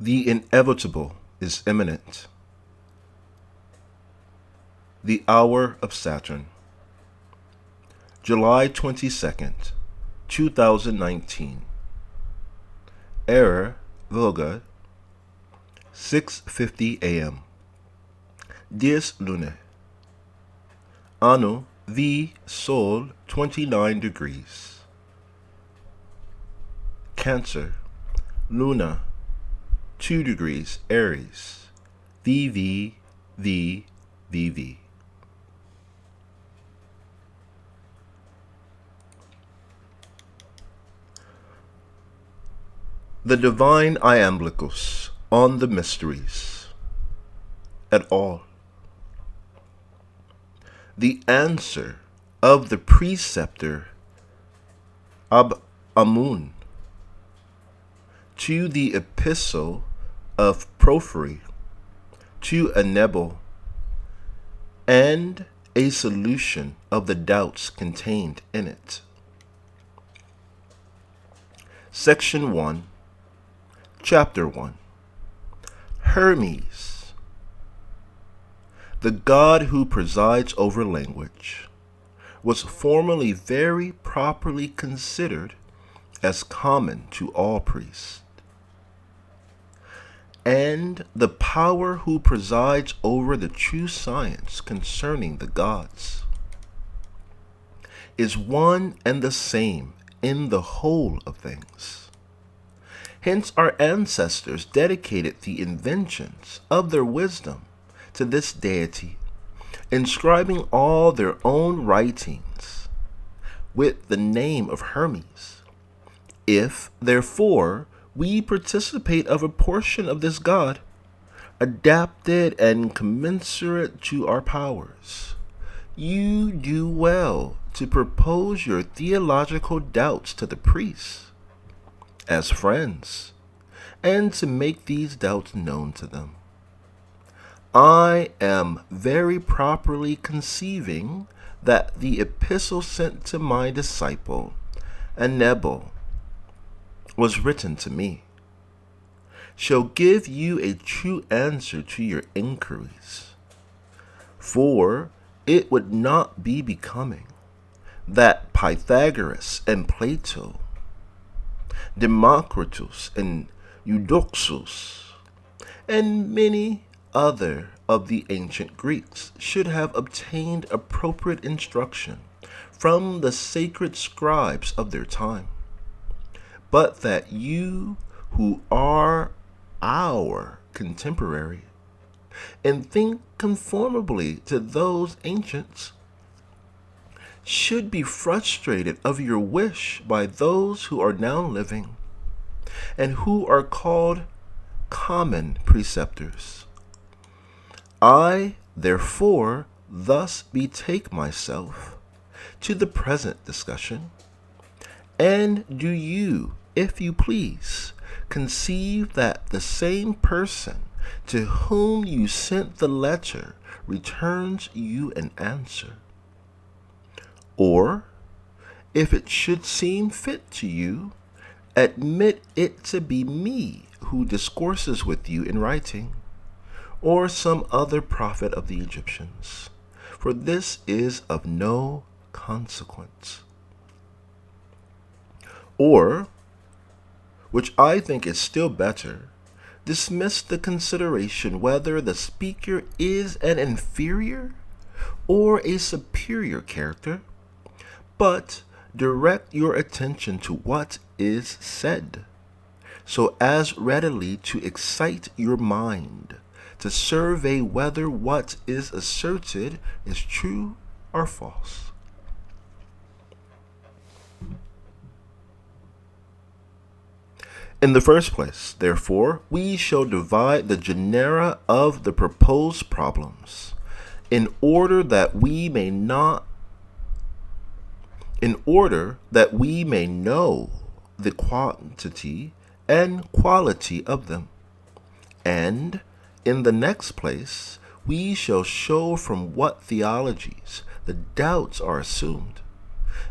The inevitable is imminent. The Hour of Saturn. July 22nd, 2019. Era Voga, 6:50 a.m. Dies Lunae. Anno V Sol 29 degrees. Cancer. Luna 2 degrees Aries. VV. The Divine Iamblichus on the Mysteries. Et al. The answer of the preceptor Amun to the epistle of Porphyry to a Nebel, and a solution of the doubts contained in it. Section 1, Chapter 1. Hermes, the god who presides over language, was formerly very properly considered as common to all priests. And the power who presides over the true science concerning the gods is one and the same in the whole of things. Hence our ancestors dedicated the inventions of their wisdom to this deity, inscribing all their own writings with the name of Hermes. If, therefore, we participate of a portion of this god, adapted and commensurate to our powers, you do well to propose your theological doubts to the priests as friends, and to make these doubts known to them. I am very properly conceiving that the epistle sent to my disciple Nebel was written to me, shall give you a true answer to your inquiries. For it would not be becoming that Pythagoras and Plato, Democritus and Eudoxus, and many other of the ancient Greeks should have obtained appropriate instruction from the sacred scribes of their time, but that you, who are our contemporary, and think conformably to those ancients, should be frustrated of your wish by those who are now living, and who are called common preceptors. I, therefore, thus betake myself to the present discussion, and do you, if you please, conceive that the same person to whom you sent the letter returns you an answer. Or, if it should seem fit to you, admit it to be me who discourses with you in writing, or some other prophet of the Egyptians, for this is of no consequence. Or, which I think is still better, dismiss the consideration whether the speaker is an inferior or a superior character, but direct your attention to what is said, so as readily to excite your mind to survey whether what is asserted is true or false. In the first place, therefore, we shall divide the genera of the proposed problems in order that we may know the quantity and quality of them. And in the next place, we shall show from what theologies the doubts are assumed,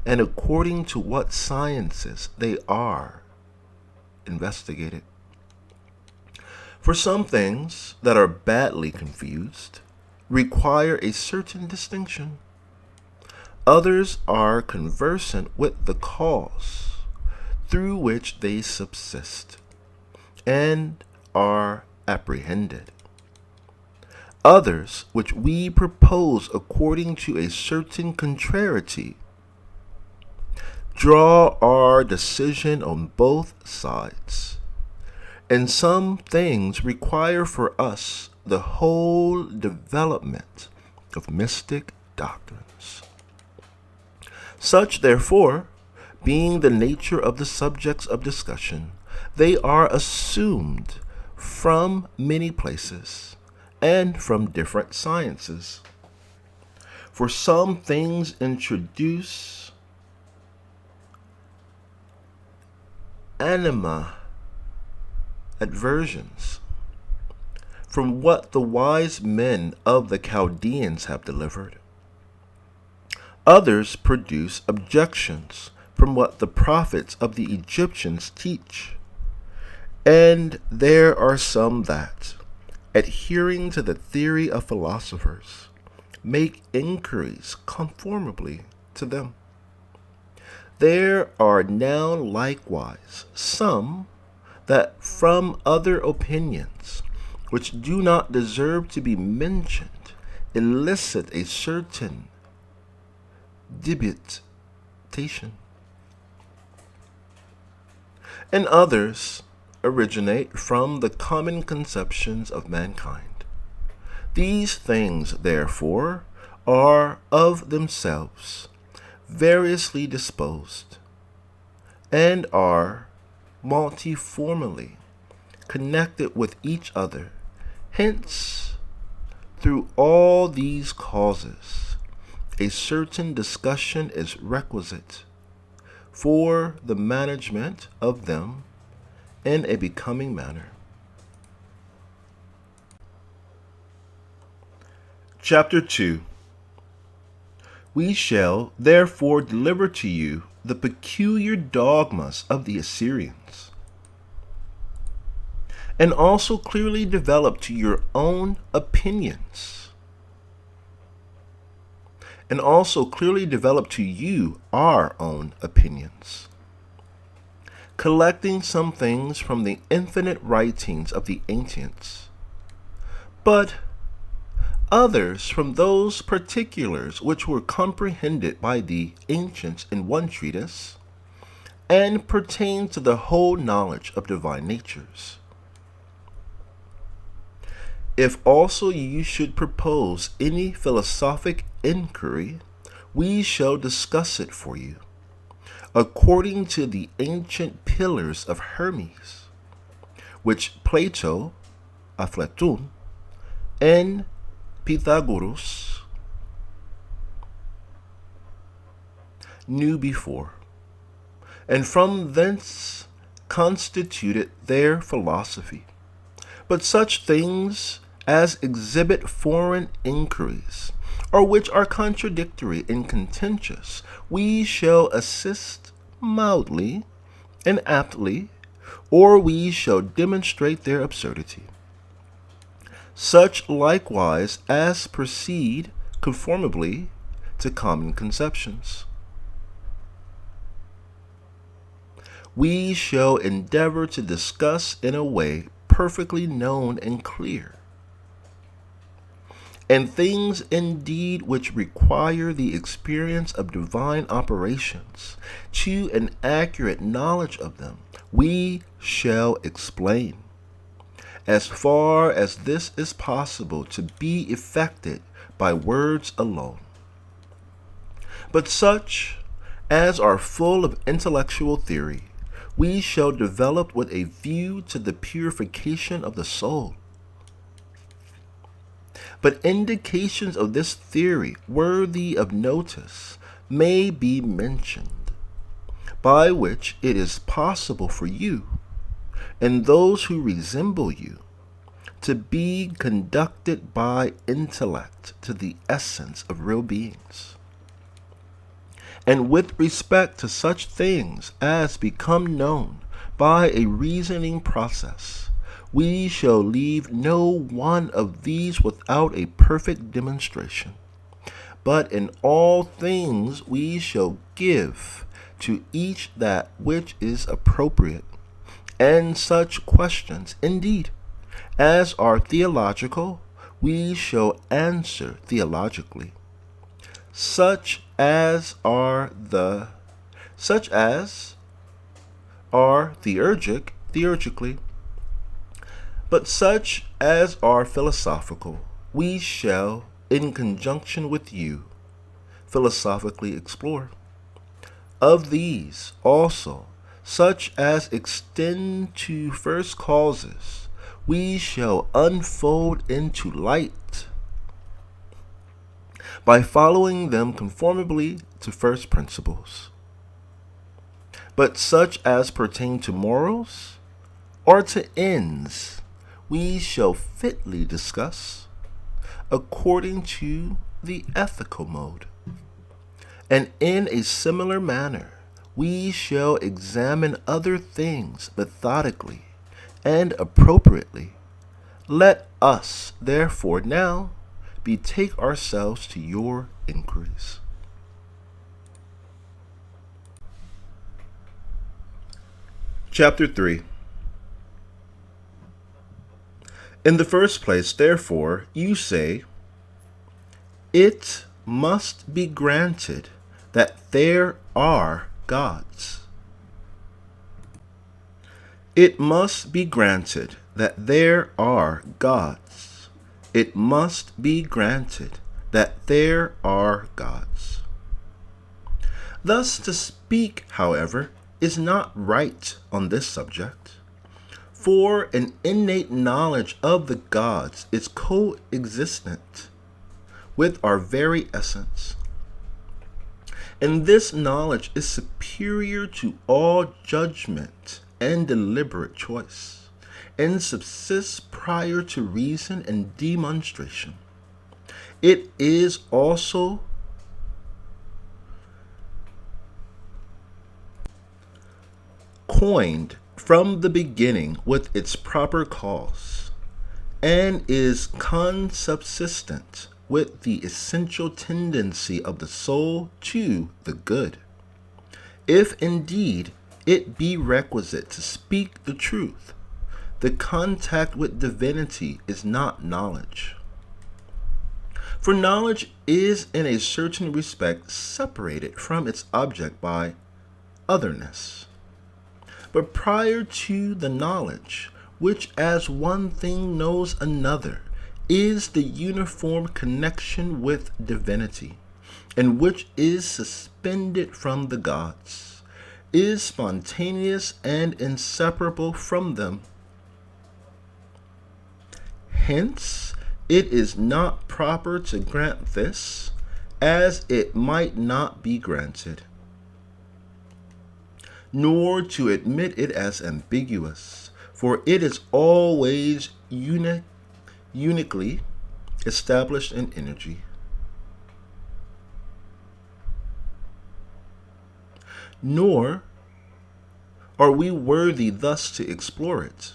and according to what sciences they are investigated. For some things that are badly confused require a certain distinction. Others are conversant with the cause through which they subsist and are apprehended. Others, which we propose according to a certain contrariety, draw our decision on both sides. And some things require for us the whole development of mystic doctrines. Such, therefore, being the nature of the subjects of discussion, they are assumed from many places and from different sciences. For some things introduce adversions from what the wise men of the Chaldeans have delivered. Others produce objections from what the prophets of the Egyptians teach. And there are some that, adhering to the theory of philosophers, make inquiries conformably to them. There are now likewise some that from other opinions, which do not deserve to be mentioned, elicit a certain debitation. And others originate from the common conceptions of mankind. These things, therefore, are of themselves variously disposed, and are multiformly connected with each other. Hence, through all these causes, a certain discussion is requisite for the management of them in a becoming manner. Chapter 2. We shall therefore deliver to you the peculiar dogmas of the Assyrians, and also clearly develop to your own opinions, and also clearly develop to you our own opinions, collecting some things from the infinite writings of the ancients, but others from those particulars which were comprehended by the ancients in one treatise, and pertain to the whole knowledge of divine natures. If also you should propose any philosophic inquiry, we shall discuss it for you, according to the ancient pillars of Hermes, which Plato, Aflatun, and Pythagoras knew before, and from thence constituted their philosophy. But such things as exhibit foreign inquiries, or which are contradictory and contentious, we shall assist mildly and aptly, or we shall demonstrate their absurdity. Such likewise as proceed conformably to common conceptions, we shall endeavor to discuss in a way perfectly known and clear. And things indeed which require the experience of divine operations to an accurate knowledge of them, we shall explain, as far as this is possible to be effected by words alone. But such as are full of intellectual theory, we shall develop with a view to the purification of the soul. But indications of this theory worthy of notice may be mentioned, by which it is possible for you, and those who resemble you, to be conducted by intellect to the essence of real beings. And with respect to such things as become known by a reasoning process, we shall leave no one of these without a perfect demonstration. But in all things we shall give to each that which is appropriate, and such questions, indeed, as are theological, we shall answer theologically. Such as are theurgically, but such as are philosophical, we shall, in conjunction with you, philosophically explore. Of these also, such as extend to first causes, we shall unfold into light by following them conformably to first principles. But such as pertain to morals or to ends, we shall fitly discuss according to the ethical mode. And in a similar manner, we shall examine other things methodically and appropriately. Let us, therefore, now betake ourselves to your inquiries. Chapter 3. In the first place, therefore, you say, it must be granted that there are gods. It must be granted that there are gods. It must be granted that there are gods. Thus to speak, however, is not right on this subject, for an innate knowledge of the gods is coexistent with our very essence. And this knowledge is superior to all judgment and deliberate choice, and subsists prior to reason and demonstration. It is also coined from the beginning with its proper cause, and is consubsistent with the essential tendency of the soul to the good. If indeed it be requisite to speak the truth, the contact with divinity is not knowledge. For knowledge is in a certain respect separated from its object by otherness. But prior to the knowledge, which as one thing knows another, is the uniform connection with divinity, and which is suspended from the gods, is spontaneous and inseparable from them. Hence, it is not proper to grant this, as it might not be granted, nor to admit it as ambiguous, for it is always uniquely established in energy. Nor are we worthy thus to explore it,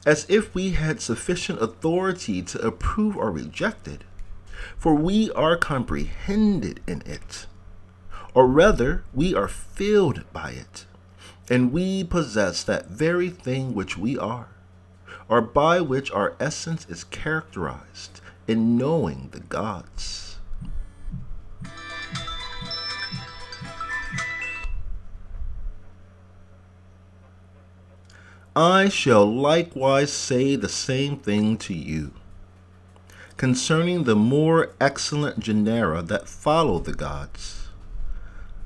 as if we had sufficient authority to approve or reject it, for we are comprehended in it, or rather we are filled by it, and we possess that very thing which we are, or by which our essence is characterized in knowing the gods. I shall likewise say the same thing to you concerning the more excellent genera that follow the gods.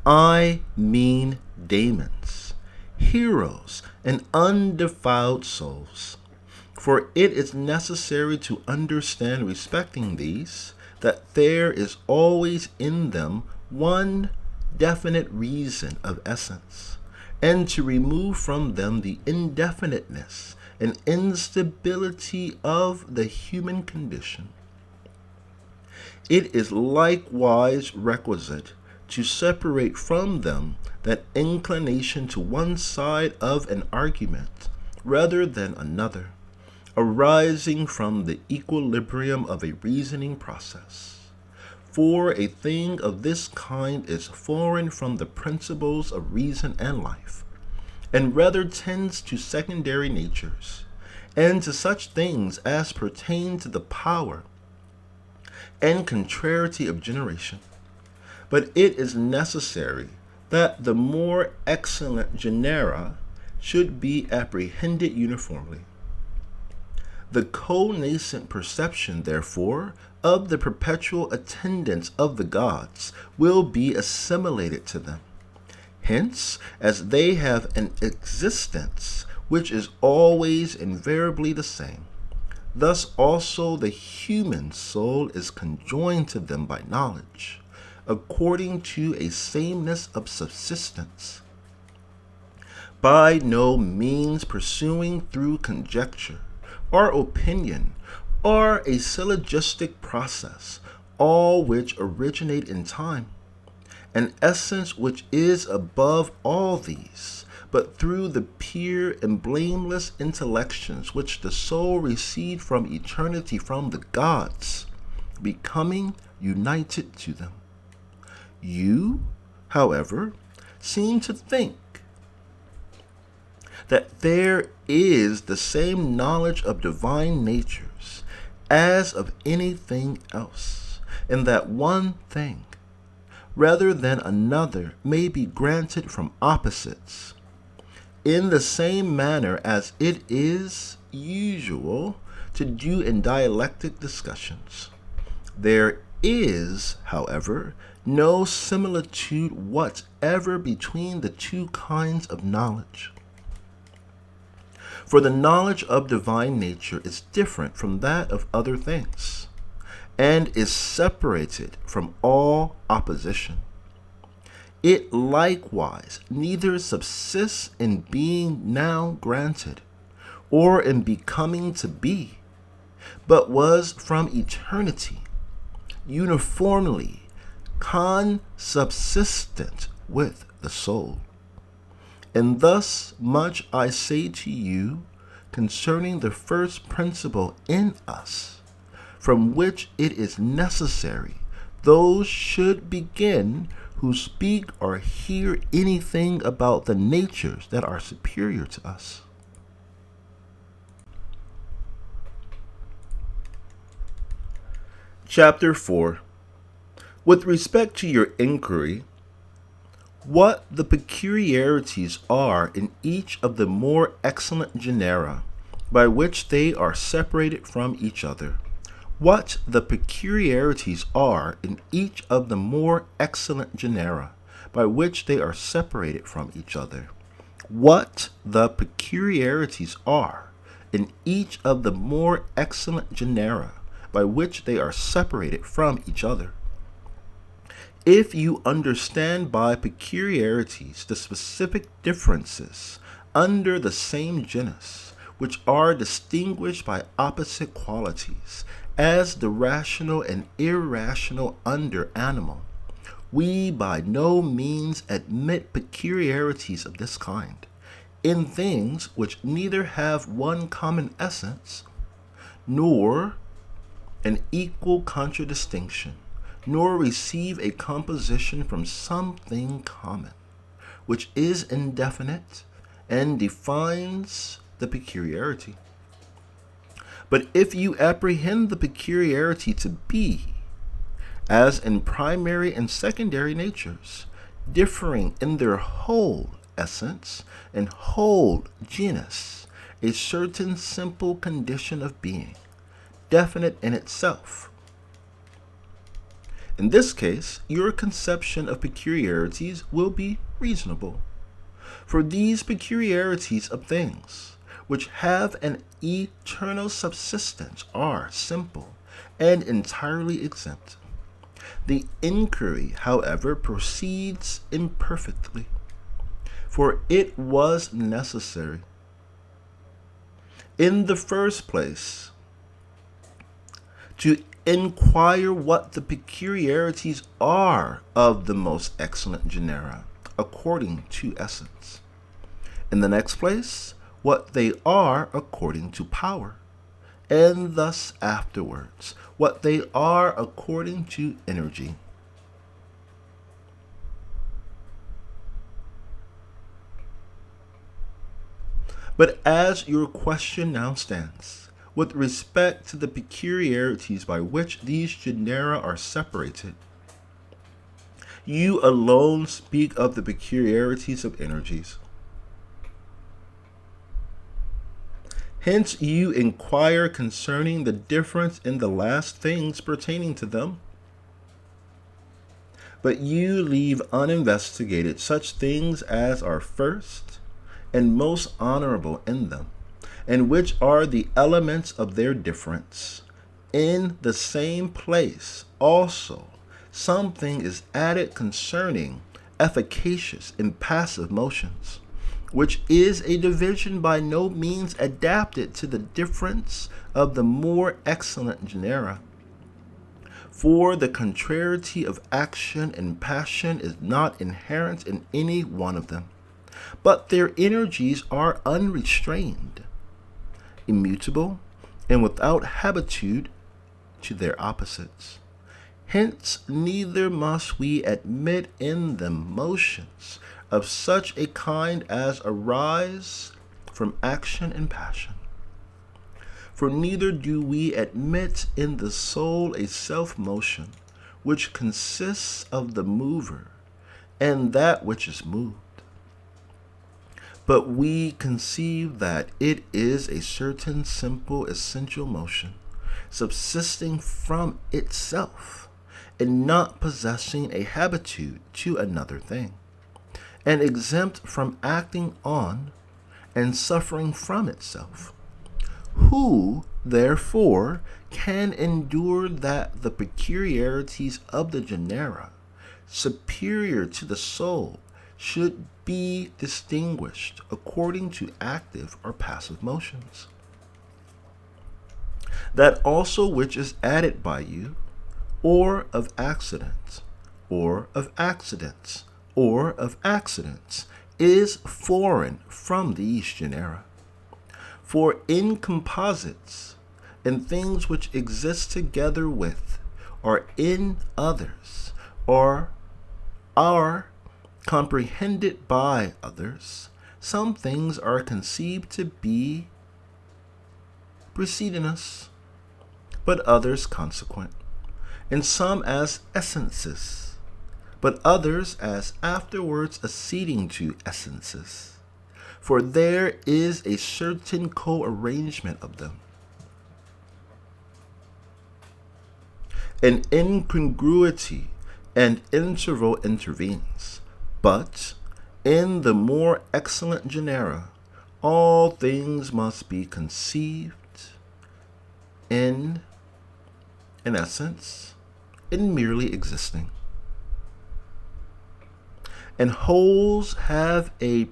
I mean daemons, heroes, and undefiled souls. For it is necessary to understand respecting these, that there is always in them one definite reason of essence, and to remove from them the indefiniteness and instability of the human condition. It is likewise requisite to separate from them that inclination to one side of an argument rather than another, arising from the equilibrium of a reasoning process. For a thing of this kind is foreign from the principles of reason and life, and rather tends to secondary natures, and to such things as pertain to the power and contrariety of generation. But it is necessary that the more excellent genera should be apprehended uniformly. The co-nascent perception, therefore, of the perpetual attendance of the gods will be assimilated to them. Hence, as they have an existence which is always invariably the same, thus also the human soul is conjoined to them by knowledge, according to a sameness of subsistence, by no means pursuing through conjecture, or opinion, or a syllogistic process, all which originate in time, an essence which is above all these, but through the pure and blameless intellections which the soul received from eternity from the gods, becoming united to them. You, however, seem to think that there is the same knowledge of divine natures as of anything else, and that one thing, rather than another, may be granted from opposites, in the same manner as it is usual to do in dialectic discussions. There is, however, no similitude whatever between the two kinds of knowledge. For the knowledge of divine nature is different from that of other things, and is separated from all opposition. It likewise neither subsists in being now granted, or in becoming to be, but was from eternity uniformly consubsistent with the soul. And thus much I say to you concerning the first principle in us, from which it is necessary those should begin who speak or hear anything about the natures that are superior to us. Chapter 4. With respect to your inquiry, what the peculiarities are in each of the more excellent genera by which they are separated from each other, what the peculiarities are in each of the more excellent genera by which they are separated from each other, what the peculiarities are in each of the more excellent genera by which they are separated from each other. If you understand by peculiarities the specific differences under the same genus, which are distinguished by opposite qualities, as the rational and irrational under animal, we by no means admit peculiarities of this kind in things which neither have one common essence, nor an equal contradistinction, nor receive a composition from something common, which is indefinite and defines the peculiarity. But if you apprehend the peculiarity to be, as in primary and secondary natures, differing in their whole essence and whole genus, a certain simple condition of being, definite in itself, in this case, your conception of peculiarities will be reasonable. For these peculiarities of things, which have an eternal subsistence, are simple and entirely exempt. The inquiry, however, proceeds imperfectly, for it was necessary, in the first place, to inquire what the peculiarities are of the most excellent genera, according to essence. In the next place, what they are according to power. and thus afterwards what they are according to energy. But as your question now stands, with respect to the peculiarities by which these genera are separated, you alone speak of the peculiarities of energies. Hence you inquire concerning the difference in the last things pertaining to them. But you leave uninvestigated such things as are first and most honorable in them, and which are the elements of their difference. In the same place also something is added concerning efficacious and passive motions, which is a division by no means adapted to the difference of the more excellent genera. For the contrariety of action and passion is not inherent in any one of them, but their energies are unrestrained, immutable, and without habitude to their opposites. Hence, neither must we admit in them motions of such a kind as arise from action and passion. For neither do we admit in the soul a self-motion, which consists of the mover and that which is moved. But we conceive that it is a certain simple essential motion, subsisting from itself, and not possessing a habitude to another thing, and exempt from acting on and suffering from itself. Who, therefore, can endure that the peculiarities of the genera, superior to the soul, should be distinguished according to active or passive motions? That also which is added by you, or of accidents, or of accidents, or of accidents, is foreign from these genera. For in composites and things which exist together with, or in others, or are comprehended by others, some things are conceived to be preceding us, but others consequent, and some as essences, but others as afterwards acceding to essences. For there is a certain co-arrangement of them. An incongruity and interval intervenes, but in the more excellent genera, all things must be conceived in essence, in merely existing. And wholes have a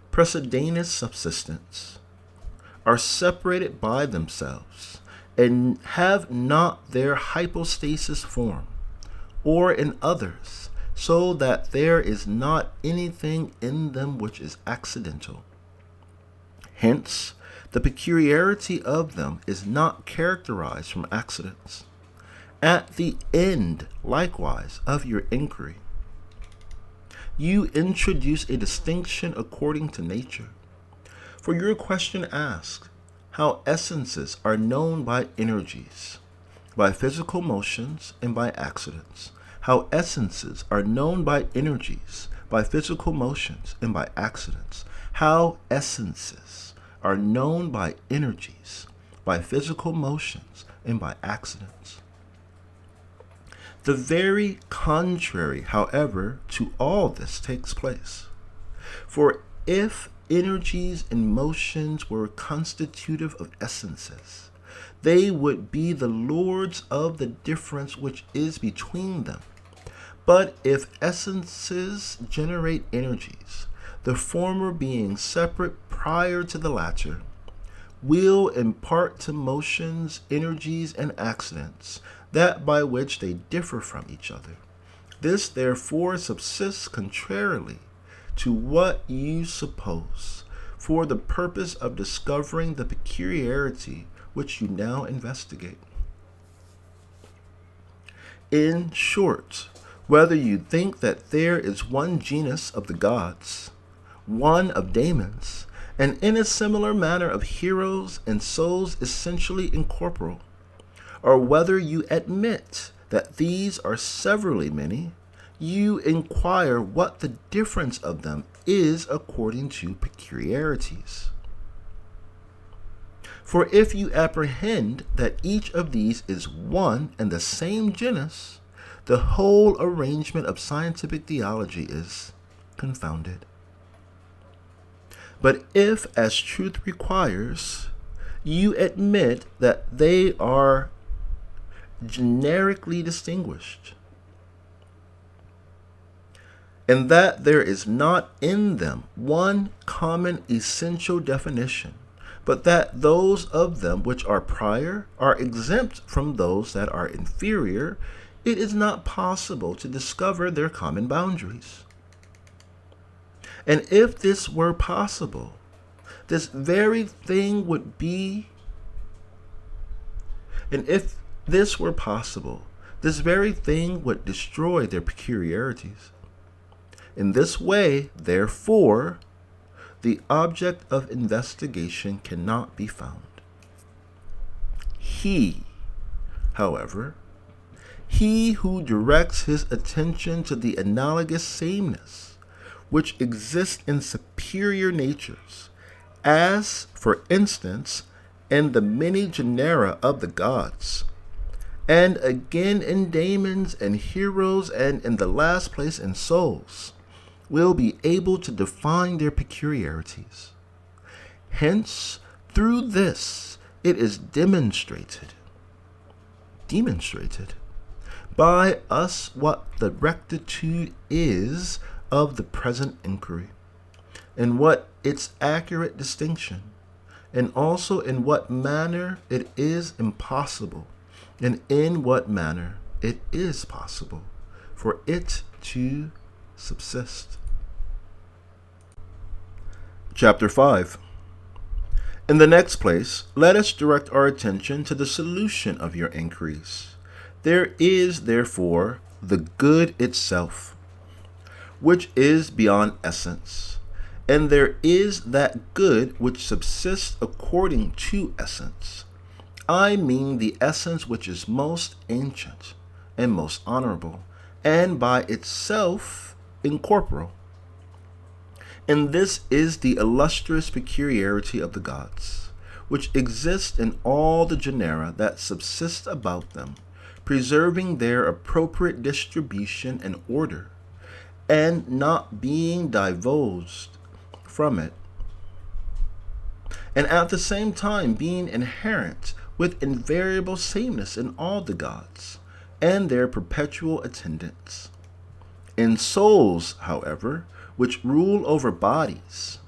precedenous subsistence, are separated by themselves, and have not their hypostasis form, or in others, so that there is not anything in them which is accidental. Hence, the peculiarity of them is not characterized from accidents. At the end, likewise, of your inquiry, you introduce a distinction according to nature. For your question asks how essences are known by energies, by physical motions, and by accidents. How essences are known by energies, by physical motions, and by accidents. How essences are known by energies, by physical motions, and by accidents. The very contrary, however, to all this takes place. For if energies and motions were constitutive of essences, they would be the lords of the difference which is between them. But if essences generate energies, the former being separate prior to the latter, will impart to motions, energies, and accidents that by which they differ from each other. This therefore subsists contrarily to what you suppose, for the purpose of discovering the peculiarity which you now investigate. In short, whether you think that there is one genus of the gods, one of daemons, and in a similar manner of heroes and souls essentially incorporeal, or whether you admit that these are severally many, you inquire what the difference of them is according to peculiarities. For if you apprehend that each of these is one and the same genus, the whole arrangement of scientific theology is confounded. But if, as truth requires, you admit that they are generically distinguished, and that there is not in them one common essential definition, but that those of them which are prior are exempt from those that are inferior, it is not possible to discover their common boundaries. And if this were possible, this very thing would be, and if this were possible, this very thing would destroy their peculiarities. In this way, therefore, the object of investigation cannot be found. He, however, he who directs his attention to the analogous sameness which exists in superior natures, as, for instance, in the many genera of the gods, and again in daemons and heroes, and in the last place in souls, will be able to define their peculiarities. Hence, through this, it is demonstrated by us what the rectitude is of the present inquiry, and what its accurate distinction, and also in what manner it is impossible, and in what manner it is possible for it to subsist. Chapter 5. In the next place, let us direct our attention to the solution of your inquiries. There is, therefore, the good itself, which is beyond essence, and there is that good which subsists according to essence. I mean the essence which is most ancient and most honorable, and by itself incorporeal. And this is the illustrious peculiarity of the gods, which exist in all the genera that subsist about them, preserving their appropriate distribution and order, and not being divulged from it, and at the same time being inherent with invariable sameness in all the gods, and their perpetual attendants. In souls, however, which rule over bodies,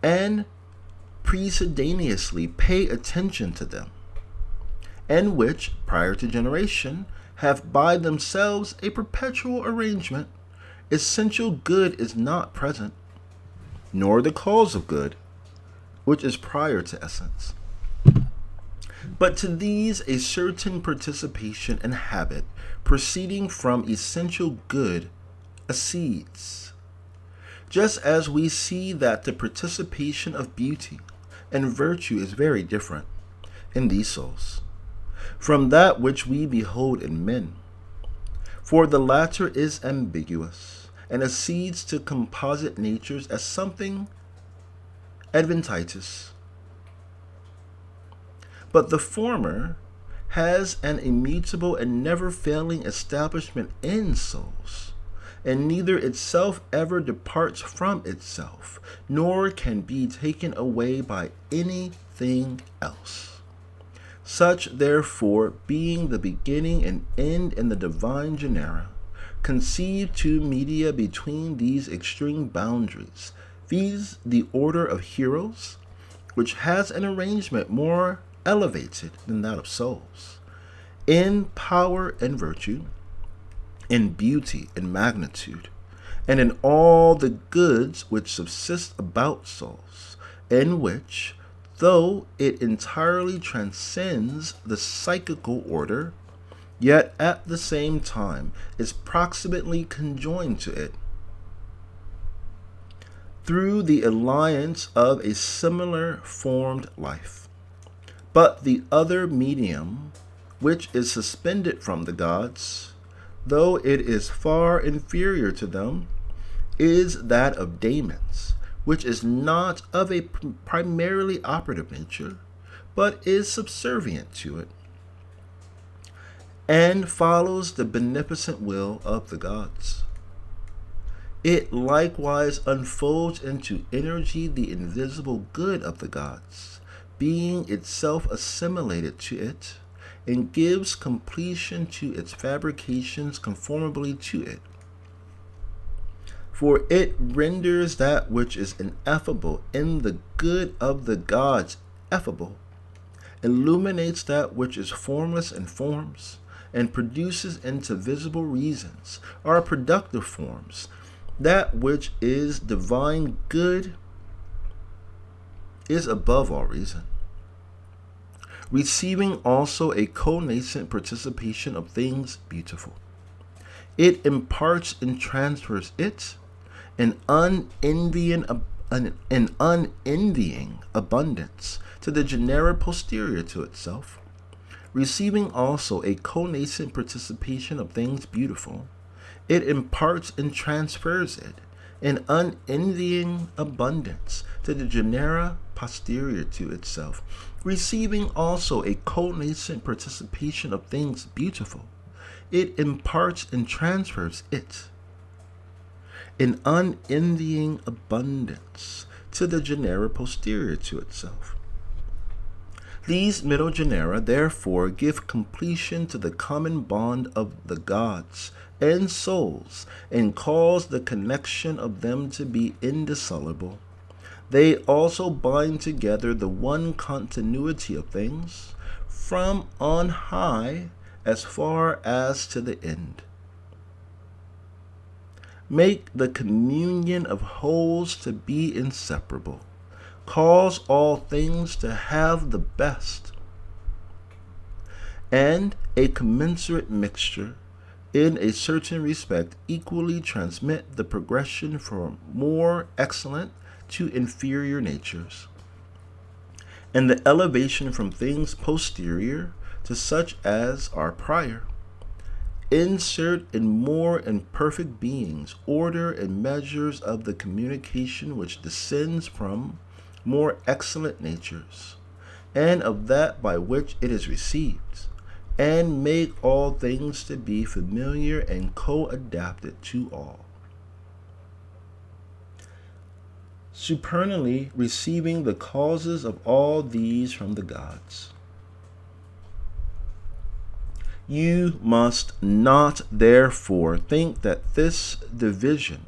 and precedenteously pay attention to them, and which, prior to generation, have by themselves a perpetual arrangement, essential good is not present, nor the cause of good, which is prior to essence. But to these a certain participation and habit proceeding from essential good accedes, just as we see that the participation of beauty and virtue is very different in these souls from that which we behold in men. For the latter is ambiguous, and accedes to composite natures as something adventitious. But the former has an immutable and never-failing establishment in souls, and neither itself ever departs from itself, nor can be taken away by anything else. Such, therefore, being the beginning and end in the divine genera, conceived to media between these extreme boundaries, viz. The order of heroes, which has an arrangement more elevated than that of souls, in power and virtue, in beauty and magnitude, and in all the goods which subsist about souls, in which, though it entirely transcends the psychical order, yet at the same time is proximately conjoined to it through the alliance of a similar formed life. But the other medium, which is suspended from the gods, though it is far inferior to them, is that of daemons, which is not of a primarily operative nature, but is subservient to it, and follows the beneficent will of the gods. It likewise unfolds into energy the invisible good of the gods, being itself assimilated to it, and gives completion to its fabrications conformably to it. For it renders that which is ineffable in the good of the gods effable, illuminates that which is formless in forms, and produces into visible reasons, or productive forms, that which is divine good is above all reason, receiving also a co-nascent participation of things beautiful. It imparts and transfers it an unenvying abundance to the genera posterior to itself, receiving also a co-nascent participation of things beautiful. It imparts and transfers it an unenvying abundance to the genera posterior to itself, receiving also a co-nascent participation of things beautiful. It imparts and transfers it an unenvying abundance to the genera posterior to itself. These middle genera, therefore, give completion to the common bond of the gods and souls, and cause the connection of them to be indissoluble. They also bind together the one continuity of things, from on high as far as to the end. Make the communion of wholes to be inseparable. Cause all things to have the best, and a commensurate mixture, in a certain respect, equally transmit the progression from more excellent to inferior natures, and the elevation from things posterior to such as are prior. Insert in more imperfect beings order and measures of the communication which descends from more excellent natures, and of that by which it is received, and make all things to be familiar and co-adapted to all. Supernally receiving the causes of all these from the gods. You must not therefore think that this division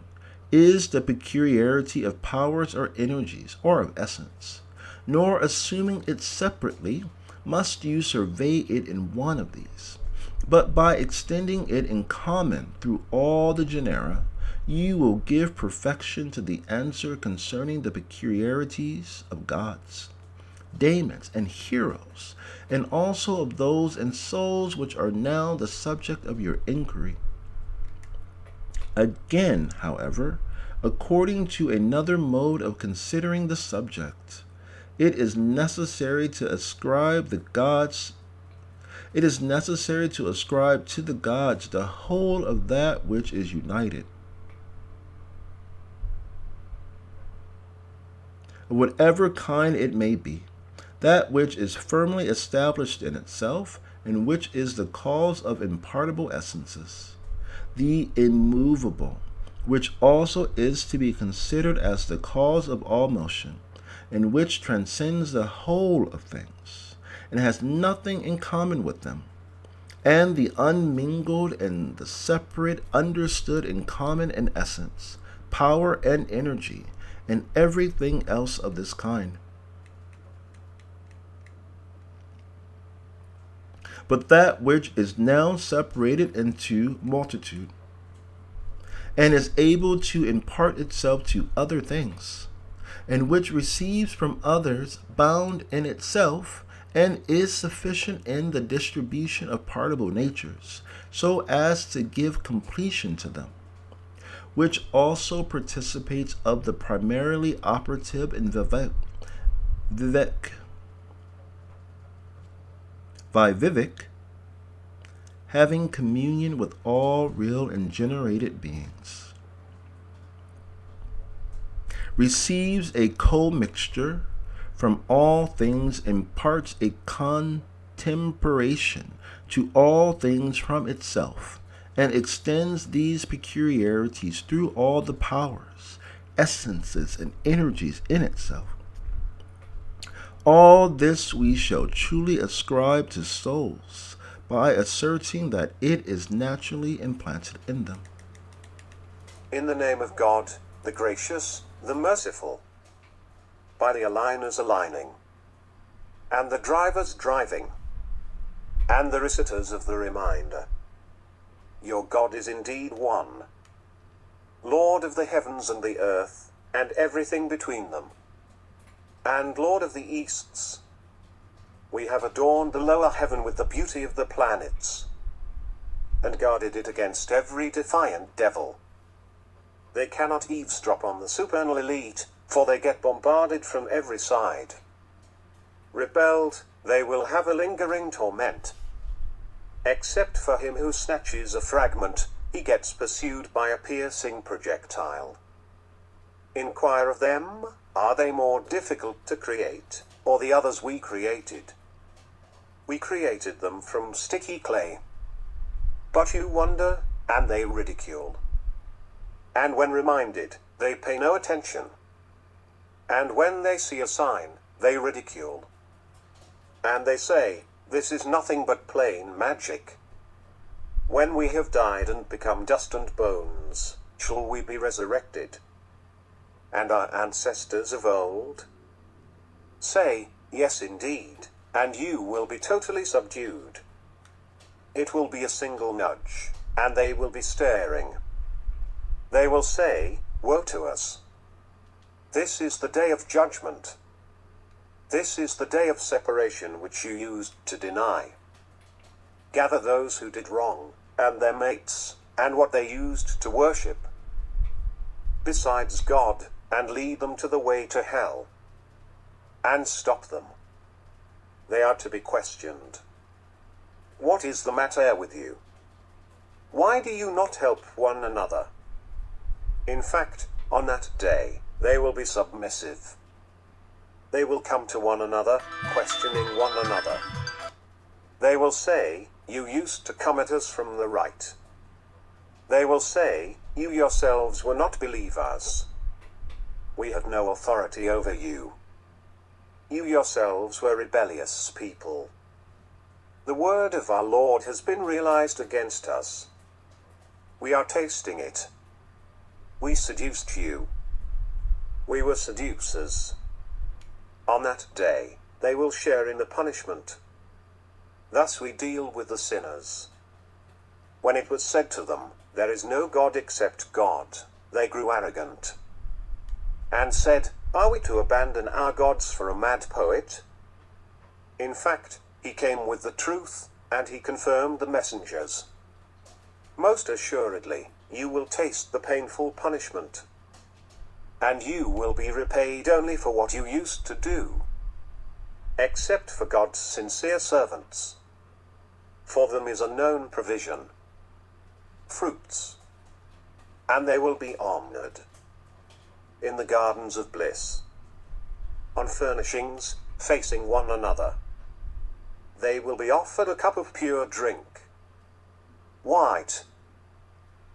is the peculiarity of powers or energies or of essence, nor assuming it separately must you survey it in one of these, but by extending it in common through all the genera, you will give perfection to the answer concerning the peculiarities of gods, daemons, and heroes, and also of those and souls which are now the subject of your inquiry. Again, however, according to another mode of considering the subject, it is necessary to ascribe to the gods the whole of that which is united, whatever kind it may be, that which is firmly established in itself, and which is the cause of impartible essences, the immovable, which also is to be considered as the cause of all motion, and which transcends the whole of things, and has nothing in common with them, and the unmingled and the separate understood in common in essence, power, and energy, and everything else of this kind. But that which is now separated into multitude, and is able to impart itself to other things, and which receives from others, bound in itself, and is sufficient in the distribution of partible natures, so as to give completion to them, which also participates of the primarily operative and vivific, having communion with all real and generated beings, receives a commixture from all things, imparts a contemperation to all things from itself, and extends these peculiarities through all the powers, essences, and energies in itself. All this we shall truly ascribe to souls by asserting that it is naturally implanted in them. In the name of God, the gracious, the merciful, by the aligners aligning, and the drivers driving, and the reciters of the reminder, your God is indeed one, Lord of the heavens and the earth, and everything between them, and Lord of the Easts. We have adorned the lower heaven with the beauty of the planets, and guarded it against every defiant devil. They cannot eavesdrop on the supernal elite, for they get bombarded from every side. Rebelled, they will have a lingering torment. Except for him who snatches a fragment, he gets pursued by a piercing projectile. Inquire of them, are they more difficult to create, or the others we created? We created them from sticky clay. But you wonder, and they ridicule. And when reminded, they pay no attention. And when they see a sign, they ridicule. And they say, this is nothing but plain magic. When we have died and become dust and bones, shall we be resurrected? And our ancestors of old? Say, yes indeed, and you will be totally subdued. It will be a single nudge, and they will be staring. They will say, woe to us. This is the day of judgment. This is the day of separation which you used to deny. Gather those who did wrong, and their mates, and what they used to worship, besides God, and lead them to the way to hell, and stop them. They are to be questioned. What is the matter with you? Why do you not help one another? In fact, on that day, they will be submissive. They will come to one another, questioning one another. They will say, you used to come at us from the right. They will say, you yourselves were not believers. We had no authority over you. You yourselves were rebellious people. The word of our Lord has been realized against us. We are tasting it. We seduced you. We were seducers. On that day, they will share in the punishment. Thus we deal with the sinners. When it was said to them, there is no God except God, they grew arrogant, and said, are we to abandon our gods for a mad poet? In fact, he came with the truth, and he confirmed the messengers. Most assuredly, you will taste the painful punishment. And you will be repaid only for what you used to do, except for God's sincere servants. For them is a known provision, fruits, and they will be honored in the gardens of bliss, on furnishings, facing one another. They will be offered a cup of pure drink, white,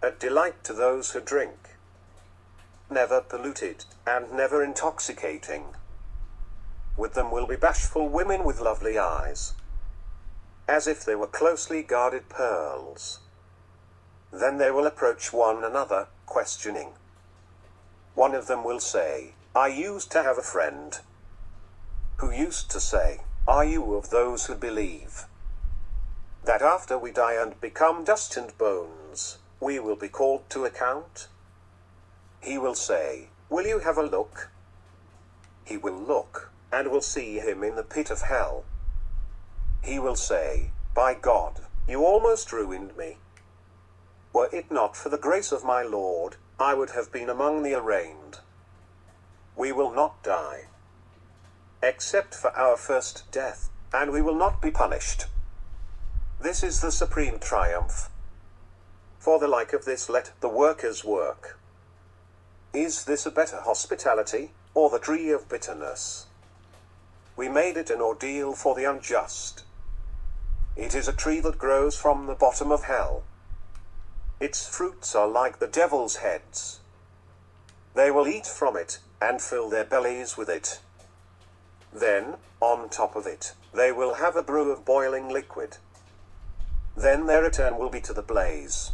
a delight to those who drink, never polluted, and never intoxicating. With them will be bashful women with lovely eyes, as if they were closely guarded pearls. Then they will approach one another, questioning. One of them will say, I used to have a friend, who used to say, are you of those who believe that after we die and become dust and bones, we will be called to account? He will say, will you have a look? he will look, and will see him in the pit of hell. He will say, "By God, you almost ruined me. Were it not for the grace of my Lord, I would have been among the arraigned." We will not die, except for our first death, and we will not be punished. This is the supreme triumph. For the like of this let the workers work. Is this a better hospitality, or the tree of bitterness? We made it an ordeal for the unjust. It is a tree that grows from the bottom of hell. Its fruits are like the devil's heads. They will eat from it, and fill their bellies with it. Then, on top of it, they will have a brew of boiling liquid. Then their return will be to the blaze.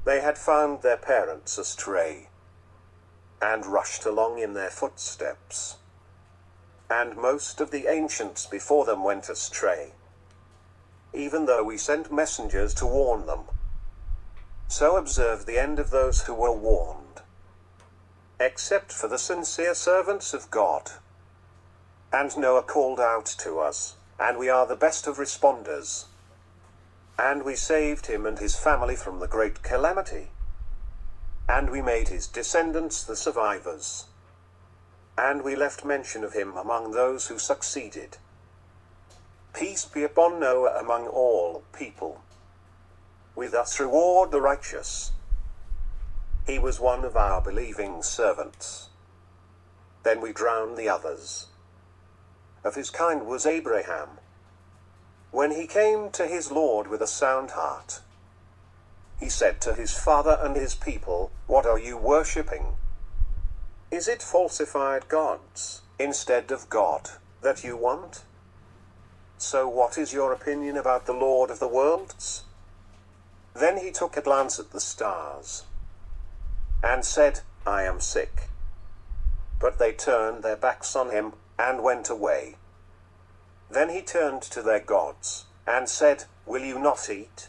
They had found their parents astray, and rushed along in their footsteps. And most of the ancients before them went astray, even though we sent messengers to warn them. So observe the end of those who were warned, except for the sincere servants of God. And Noah called out to us, and we are the best of responders. And we saved him and his family from the great calamity. And we made his descendants the survivors. And we left mention of him among those who succeeded. Peace be upon Noah among all people. We thus reward the righteous. He was one of our believing servants. Then we drowned the others. Of his kind was Abraham, when he came to his Lord with a sound heart. He said to his father and his people, "What are you worshipping? Is it falsified gods, instead of God, that you want? So what is your opinion about the Lord of the worlds?" Then he took a glance at the stars, and said, "I am sick." But they turned their backs on him, and went away. Then he turned to their gods, and said, "Will you not eat?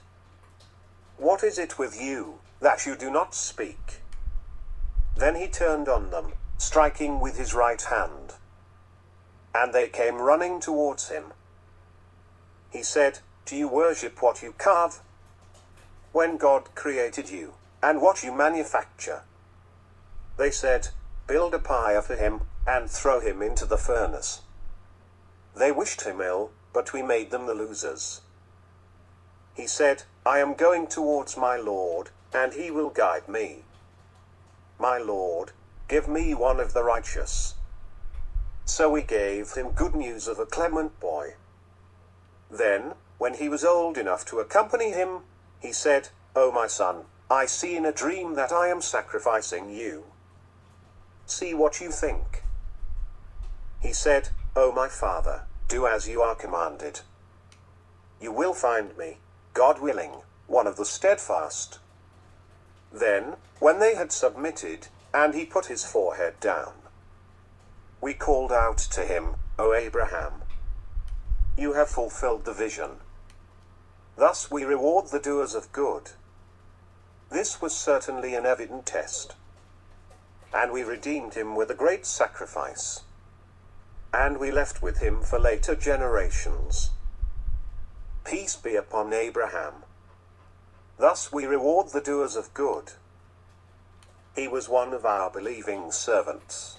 What is it with you, that you do not speak?" Then he turned on them, striking with his right hand. And they came running towards him. He said, "Do you worship what you carve, when God created you, and what you manufacture?" They said, "Build a pyre for him, and throw him into the furnace." They wished him ill, but we made them the losers. He said, "I am going towards my Lord, and he will guide me. My Lord, give me one of the righteous." So we gave him good news of a clement boy. Then, when he was old enough to accompany him, he said, "O my son, I see in a dream that I am sacrificing you. See what you think." He said, "O my father, do as you are commanded. You will find me, God willing, one of the steadfast." Then, when they had submitted, and he put his forehead down, we called out to him, "O Abraham, you have fulfilled the vision. Thus we reward the doers of good." This was certainly an evident test. And we redeemed him with a great sacrifice. And we left with him for later generations. Peace be upon Abraham. Thus we reward the doers of good. He was one of our believing servants.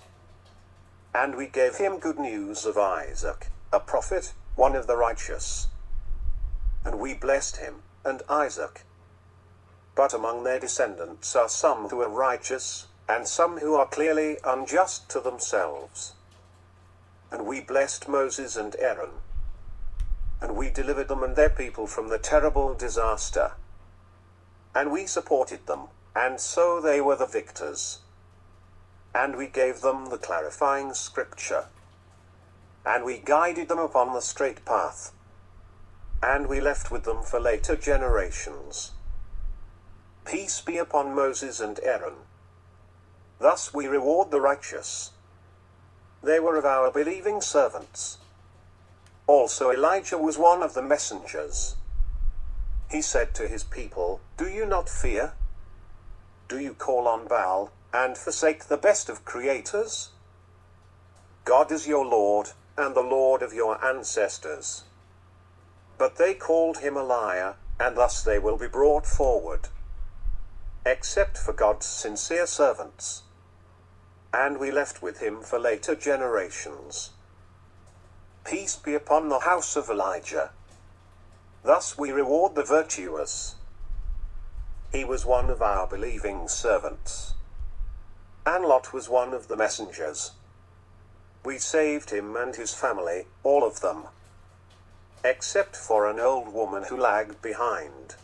And we gave him good news of Isaac, a prophet, one of the righteous. And we blessed him, and Isaac. But among their descendants are some who are righteous, and some who are clearly unjust to themselves. And we blessed Moses and Aaron. And we delivered them and their people from the terrible disaster. And we supported them, and so they were the victors. And we gave them the clarifying scripture. And we guided them upon the straight path. And we left with them for later generations. Peace be upon Moses and Aaron. Thus we reward the righteous. They were of our believing servants. Also Elijah was one of the messengers. He said to his people, "Do you not fear? Do you call on Baal, and forsake the best of creators? God is your Lord, and the Lord of your ancestors. But they called him a liar, and thus they will be brought forward, except for God's sincere servants. And we left with him for later generations. Peace be upon the house of Elijah. Thus we reward the virtuous. He was one of our believing servants, and Lot was one of the messengers. We saved him and his family, all of them, except for an old woman who lagged behind.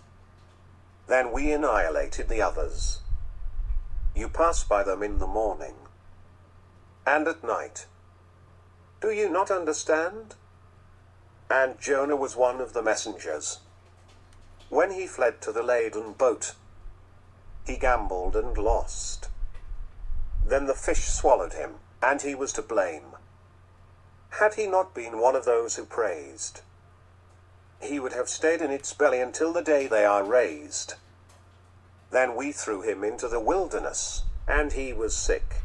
Then we annihilated the others. You pass by them in the morning and at night. Do you not understand? And Jonah was one of the messengers. When he fled to the laden boat, he gambled and lost. Then the fish swallowed him, and he was to blame. Had he not been one of those who praised, he would have stayed in its belly until the day they are raised. Then we threw him into the wilderness, and he was sick.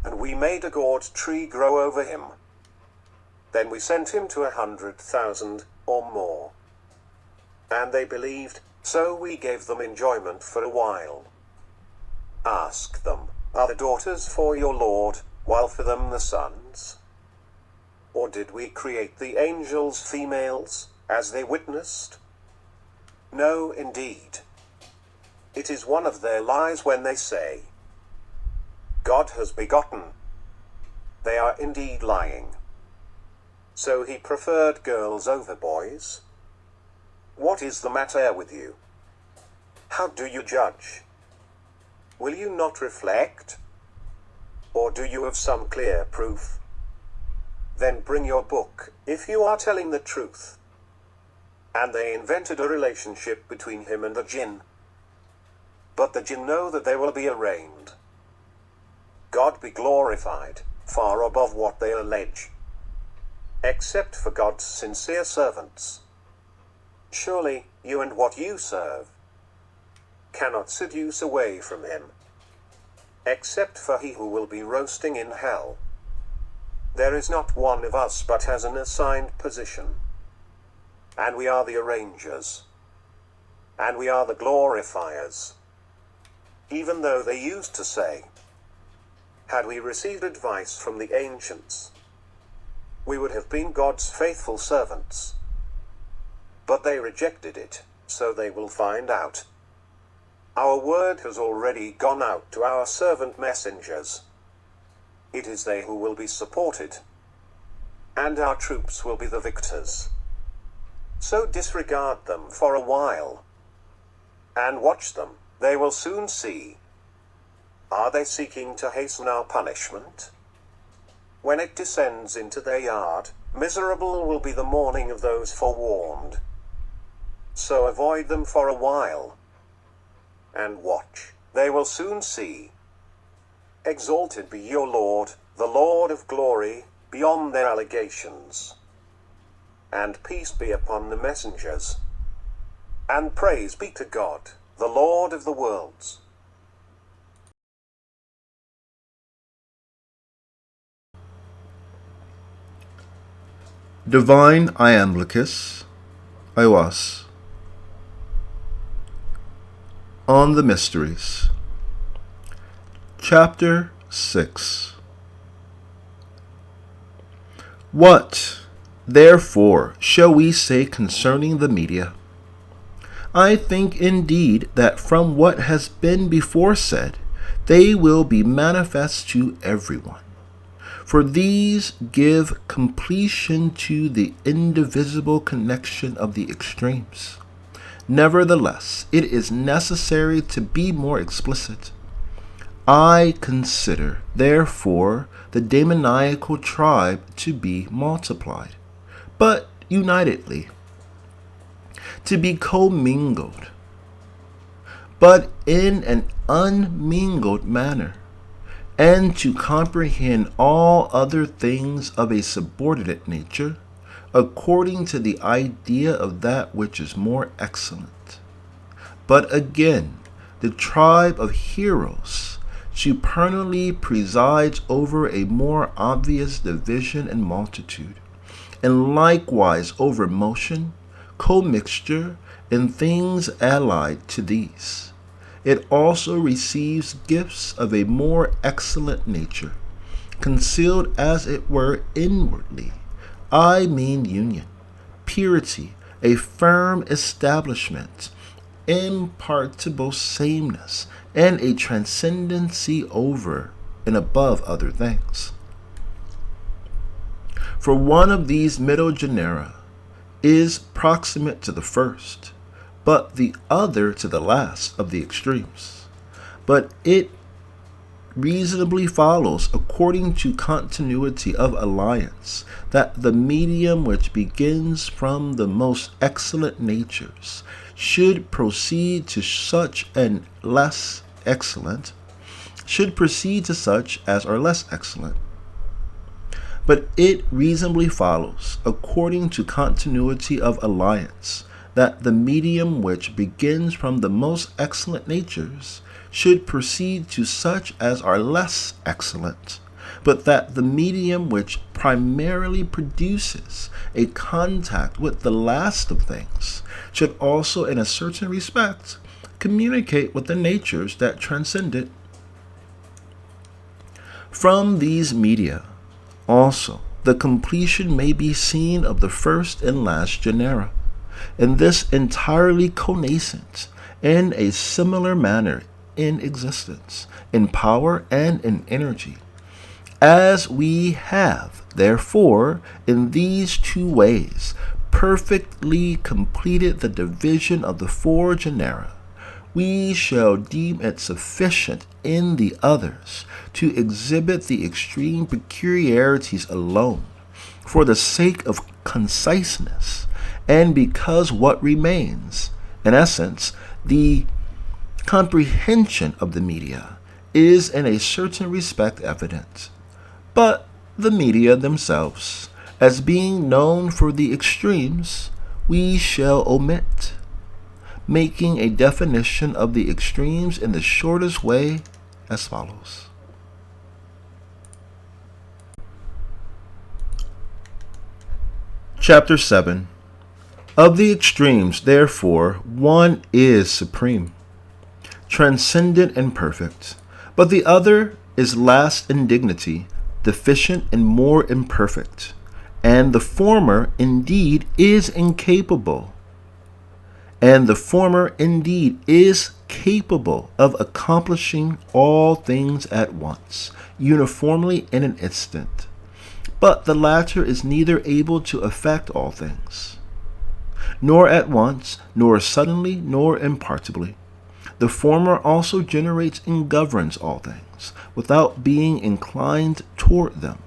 And we made a gourd tree grow over him. Then we sent him to 100,000 or more. And they believed, so we gave them enjoyment for a while. Ask them, are the daughters for your Lord, while for them the sons? Or did we create the angels females, as they witnessed? No, indeed. It is one of their lies when they say, God has begotten. They are indeed lying. So he preferred girls over boys? What is the matter with you? How do you judge? Will you not reflect? Or do you have some clear proof? Then bring your book, if you are telling the truth. And they invented a relationship between him and the jinn. But the jinn know that they will be arraigned. God be glorified, far above what they allege, except for God's sincere servants. Surely, you and what you serve cannot seduce away from him, except for he who will be roasting in hell. There is not one of us but has an assigned position, and we are the arrangers, and we are the glorifiers. Even though they used to say, had we received advice from the ancients, we would have been God's faithful servants. But they rejected it, so they will find out. Our word has already gone out to our servant messengers. It is they who will be supported, and our troops will be the victors. So disregard them for a while, and watch them. They will soon see. Are they seeking to hasten our punishment? When it descends into their yard, miserable will be the mourning of those forewarned. So avoid them for a while, and watch. They will soon see. Exalted be your Lord, the Lord of glory, beyond their allegations. And peace be upon the messengers. And praise be to God, the Lord of the worlds. Divine IAMBAIWASSi2ix on the Mysteries. Chapter 6. What, therefore, shall we say concerning the media? I think indeed that from what has been before said, they will be manifest to everyone. For these give completion to the indivisible connection of the extremes. Nevertheless, it is necessary to be more explicit. I consider, therefore, the demoniacal tribe to be multiplied, but unitedly, to be commingled, but in an unmingled manner, and to comprehend all other things of a subordinate nature, according to the idea of that which is more excellent. But again, the tribe of heroes supernally presides over a more obvious division and multitude, and likewise over motion, commixture, and things allied to these. It also receives gifts of a more excellent nature, concealed as it were inwardly, I mean union, purity, a firm establishment, impartible sameness, and a transcendency over and above other things. For one of these middle genera is proximate to the first, but the other to the last of the extremes. But it reasonably follows, according to continuity of alliance, that the medium which begins from the most excellent natures should proceed to such as are less excellent. But it reasonably follows, according to continuity of alliance, that the medium which begins from the most excellent natures should proceed to such as are less excellent, but that the medium which primarily produces a contact with the last of things should also, in a certain respect, communicate with the natures that transcend it. From these media, also, the completion may be seen of the first and last genera, and this entirely connascent in a similar manner in existence, in power, and in energy. As we have, therefore, in these two ways, perfectly completed the division of the four genera, we shall deem it sufficient in the others to exhibit the extreme peculiarities alone, for the sake of conciseness, and because what remains, in essence, the comprehension of the media, is in a certain respect evident. But the media themselves, as being known for the extremes, we shall omit, making a definition of the extremes in the shortest way as follows. Chapter 7. Of the extremes, therefore, one is supreme, transcendent and perfect, but the other is last in dignity, deficient and more imperfect, and the former indeed is incapable, of accomplishing all things at once, uniformly in an instant, but the latter is neither able to effect all things, nor at once, nor suddenly, nor impartibly. The former also generates and governs all things, without being inclined toward them,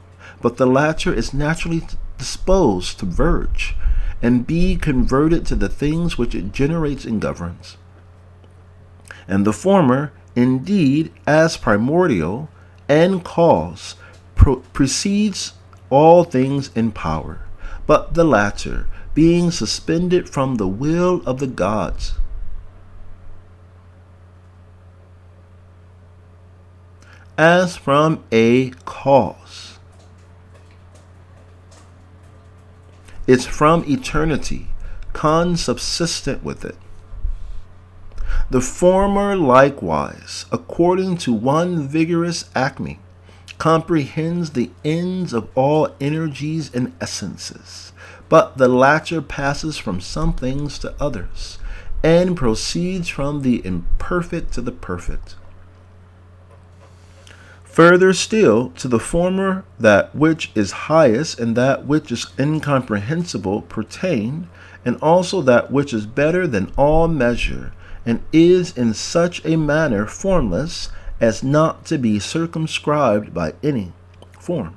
but the latter is naturally disposed to verge, and be converted to the things which it generates and governs. And the former, indeed, as primordial and cause, precedes all things in power, but the latter, being suspended from the will of the gods, as from a cause, is from eternity consubsistent with it. The former likewise, according to one vigorous acme, comprehends the ends of all energies and essences, but the latter passes from some things to others, and proceeds from the imperfect to the perfect. Further still, to the former that which is highest and that which is incomprehensible pertain, and also that which is better than all measure, and is in such a manner formless as not to be circumscribed by any form.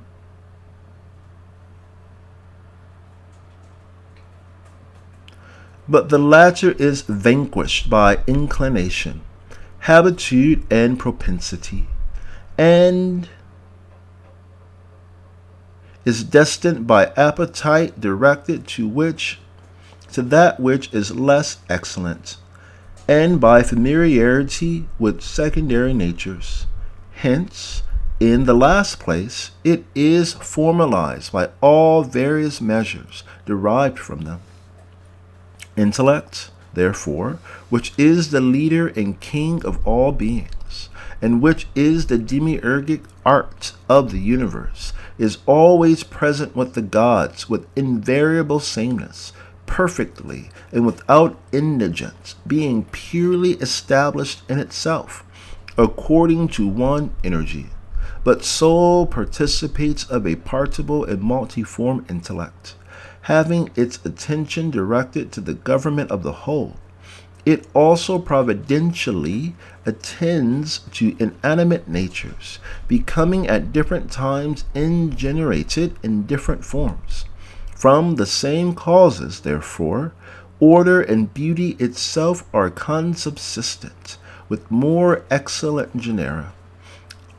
But the latter is vanquished by inclination, habitude, and propensity, and is destined by appetite directed to that which is less excellent, and by familiarity with secondary natures. Hence, in the last place, it is formalized by all various measures derived from them. Intellect, therefore, which is the leader and king of all beings, and which is the demiurgic art of the universe, is always present with the gods with invariable sameness, perfectly and without indigence, being purely established in itself, according to one energy. But soul participates of a partible and multiform intellect, having its attention directed to the government of the whole. It also providentially attends to inanimate natures, becoming at different times ingenerated in different forms. From the same causes, therefore, order and beauty itself are consubsistent with more excellent genera.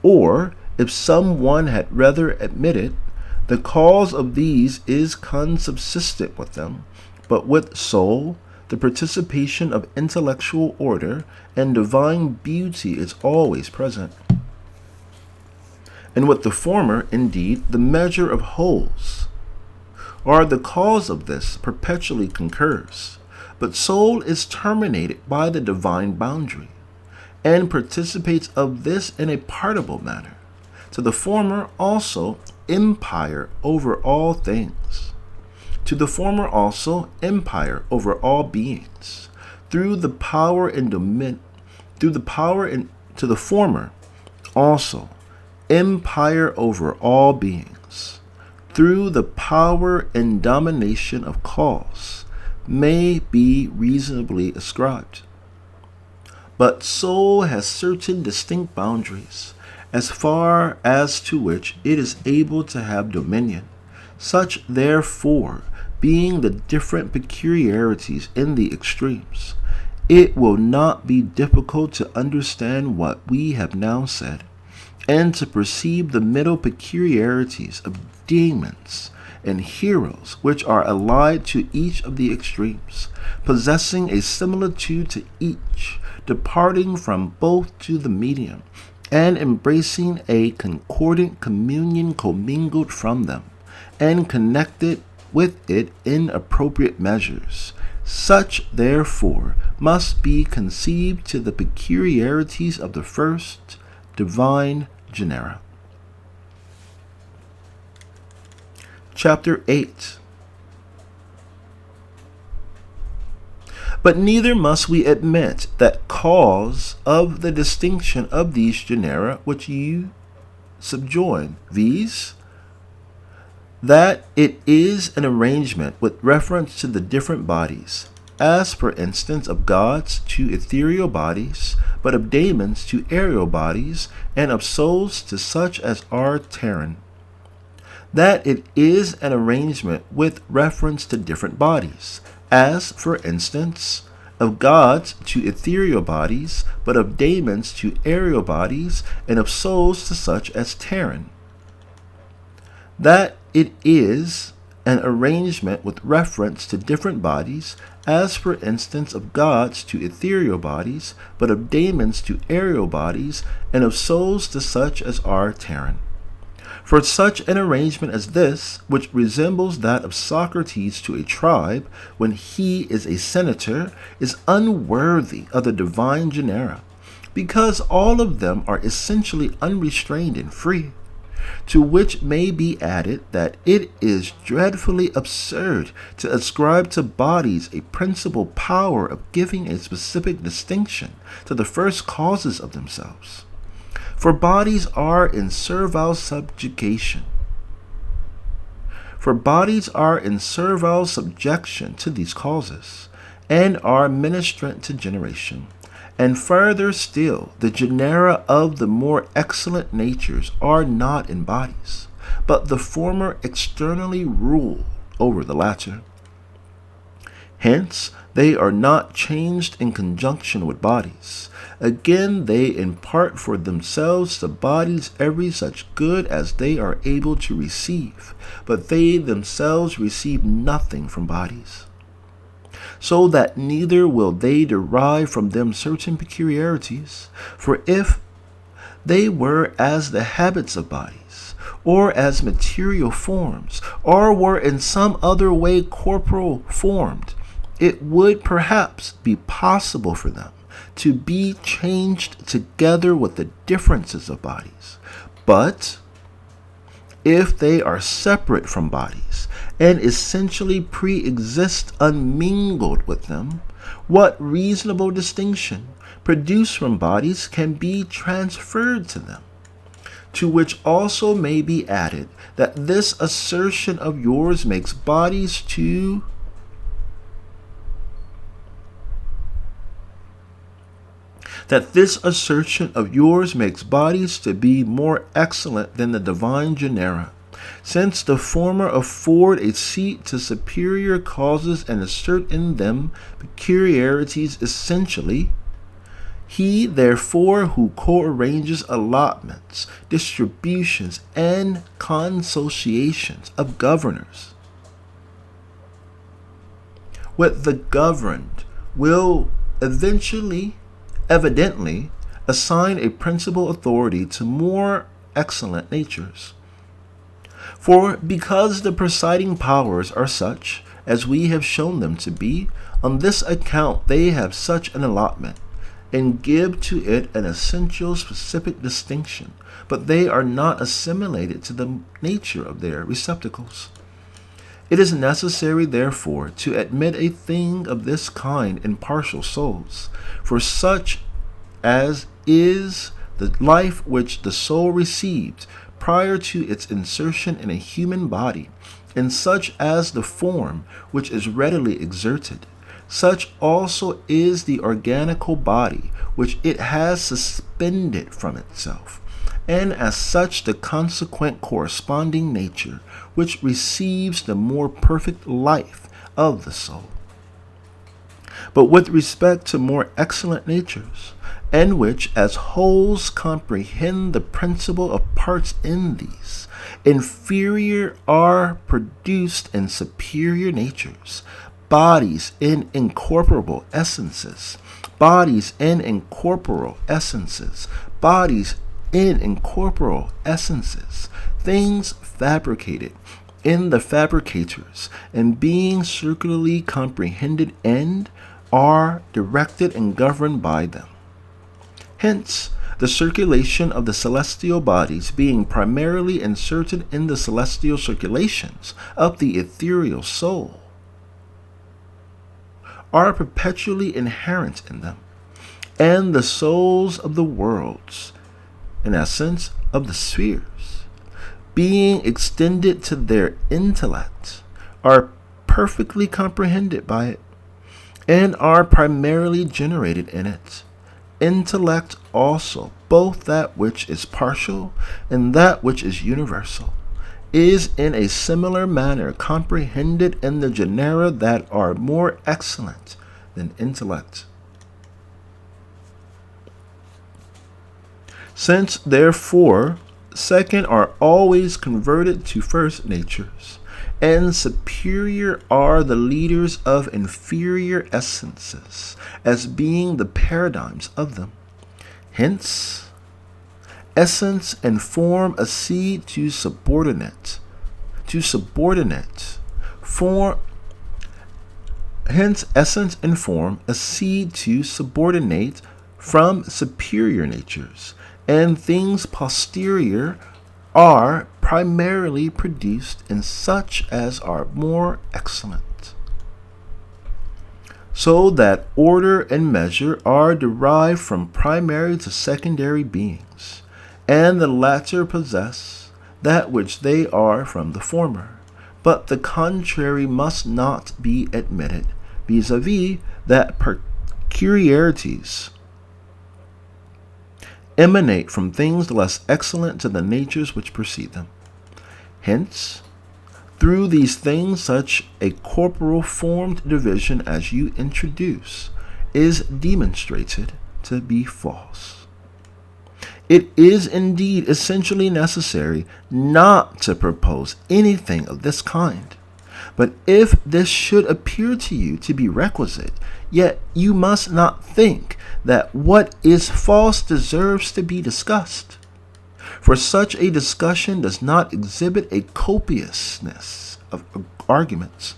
Or, if some one had rather admitted, the cause of these is consubsistent with them, but with soul, the participation of intellectual order and divine beauty is always present. And with the former, indeed, the measure of wholes, or the cause of this, perpetually concurs. But soul is terminated by the divine boundary, and participates of this in a partible manner. To the former also empire over all things. To the former also empire over all beings, through the power and to the former also empire over all beings, through the power and domination of cause, may be reasonably ascribed. But soul has certain distinct boundaries, as far as to which it is able to have dominion. Such, therefore, being the different peculiarities in the extremes, it will not be difficult to understand what we have now said, and to perceive the middle peculiarities of demons and heroes, which are allied to each of the extremes, possessing a similitude to each, departing from both to the medium, and embracing a concordant communion commingled from them, and connected with it in appropriate measures. Such, therefore, must be conceived to the peculiarities of the first divine genera. Chapter 8. But neither must we admit that cause of the distinction of these genera which you subjoin, viz., that it is an arrangement with reference to the different bodies, as for instance of gods to ethereal bodies, but of daemons to aerial bodies, and of souls to such as are terren. That it is an arrangement with reference to different bodies, as for instance of gods to ethereal bodies, but of daemons to aerial bodies, and of souls to such as terren. That it is an arrangement with reference to different bodies, as for instance of gods to ethereal bodies, but of daemons to aerial bodies, and of souls to such as are terren. For such an arrangement as this, which resembles that of Socrates to a tribe, when he is a senator, is unworthy of the divine genera, because all of them are essentially unrestrained and free. To which may be added that it is dreadfully absurd to ascribe to bodies a principal power of giving a specific distinction to the first causes of themselves. For bodies are in servile subjection. To these causes, and are ministrant to generation. And further still, the genera of the more excellent natures are not in bodies, but the former externally rule over the latter. Hence, they are not changed in conjunction with bodies. Again, they impart for themselves to bodies every such good as they are able to receive, but they themselves receive nothing from bodies. So that neither will they derive from them certain peculiarities. For if they were as the habits of bodies, or as material forms, or were in some other way corporal formed, it would perhaps be possible for them to be changed together with the differences of bodies. But if they are separate from bodies and essentially pre-exist unmingled with them, what reasonable distinction produced from bodies can be transferred to them? To which also may be added that this assertion of yours makes bodies to be more excellent than the divine genera, since the former afford a seat to superior causes and assert in them peculiarities essentially. He, therefore, who co-arranges allotments, distributions, and consociations of governors with the governed will evidently assign a principal authority to more excellent natures. For because the presiding powers are such as we have shown them to be, on this account they have such an allotment, and give to it an essential specific distinction, but they are not assimilated to the nature of their receptacles. It is necessary, therefore, to admit a thing of this kind in partial souls, for such as is the life which the soul received prior to its insertion in a human body, and such as the form which is readily exerted, such also is the organical body which it has suspended from itself, and as such the consequent corresponding nature which receives the more perfect life of the soul. But with respect to more excellent natures, and which as wholes comprehend the principle of parts in these, inferior are produced in superior natures, bodies in incorporeal essences, bodies in incorporeal essences, bodies in incorporeal essences, things fabricated in the fabricators, and being circularly comprehended and are directed and governed by them. Hence, the circulation of the celestial bodies being primarily inserted in the celestial circulations of the ethereal soul, are perpetually inherent in them, and the souls of the worlds, in essence of the spheres, being extended to their intellect, are perfectly comprehended by it, and are primarily generated in it. Intellect also, both that which is partial and that which is universal, is in a similar manner comprehended in the genera that are more excellent than intellect. Since, therefore, second are always converted to first natures, and superior are the leaders of inferior essences, as being the paradigms of them. Hence, essence and form accede to subordinate. Hence, essence and form accede to subordinate from superior natures, and things posterior are primarily produced in such as are more excellent, so that order and measure are derived from primary to secondary beings, and the latter possess that which they are from the former, but the contrary must not be admitted, vis-a-vis that peculiarities emanate from things less excellent to the natures which precede them. Hence, through these things, such a corporal formed division as you introduce is demonstrated to be false. It is indeed essentially necessary not to propose anything of this kind, But if this should appear to you to be requisite, yet you must not think that what is false deserves to be discussed. For such a discussion does not exhibit a copiousness of arguments.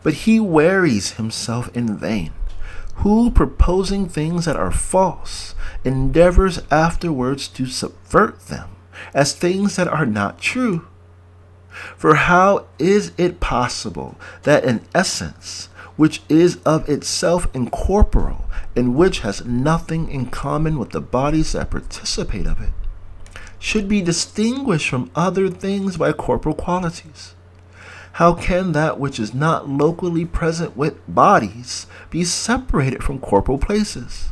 But he wearies himself in vain, who, proposing things that are false, endeavors afterwards to subvert them as things that are not true. For how is it possible that an essence, which is of itself incorporeal, and which has nothing in common with the bodies that participate of it, should be distinguished from other things by corporal qualities? How can that which is not locally present with bodies be separated from corporal places?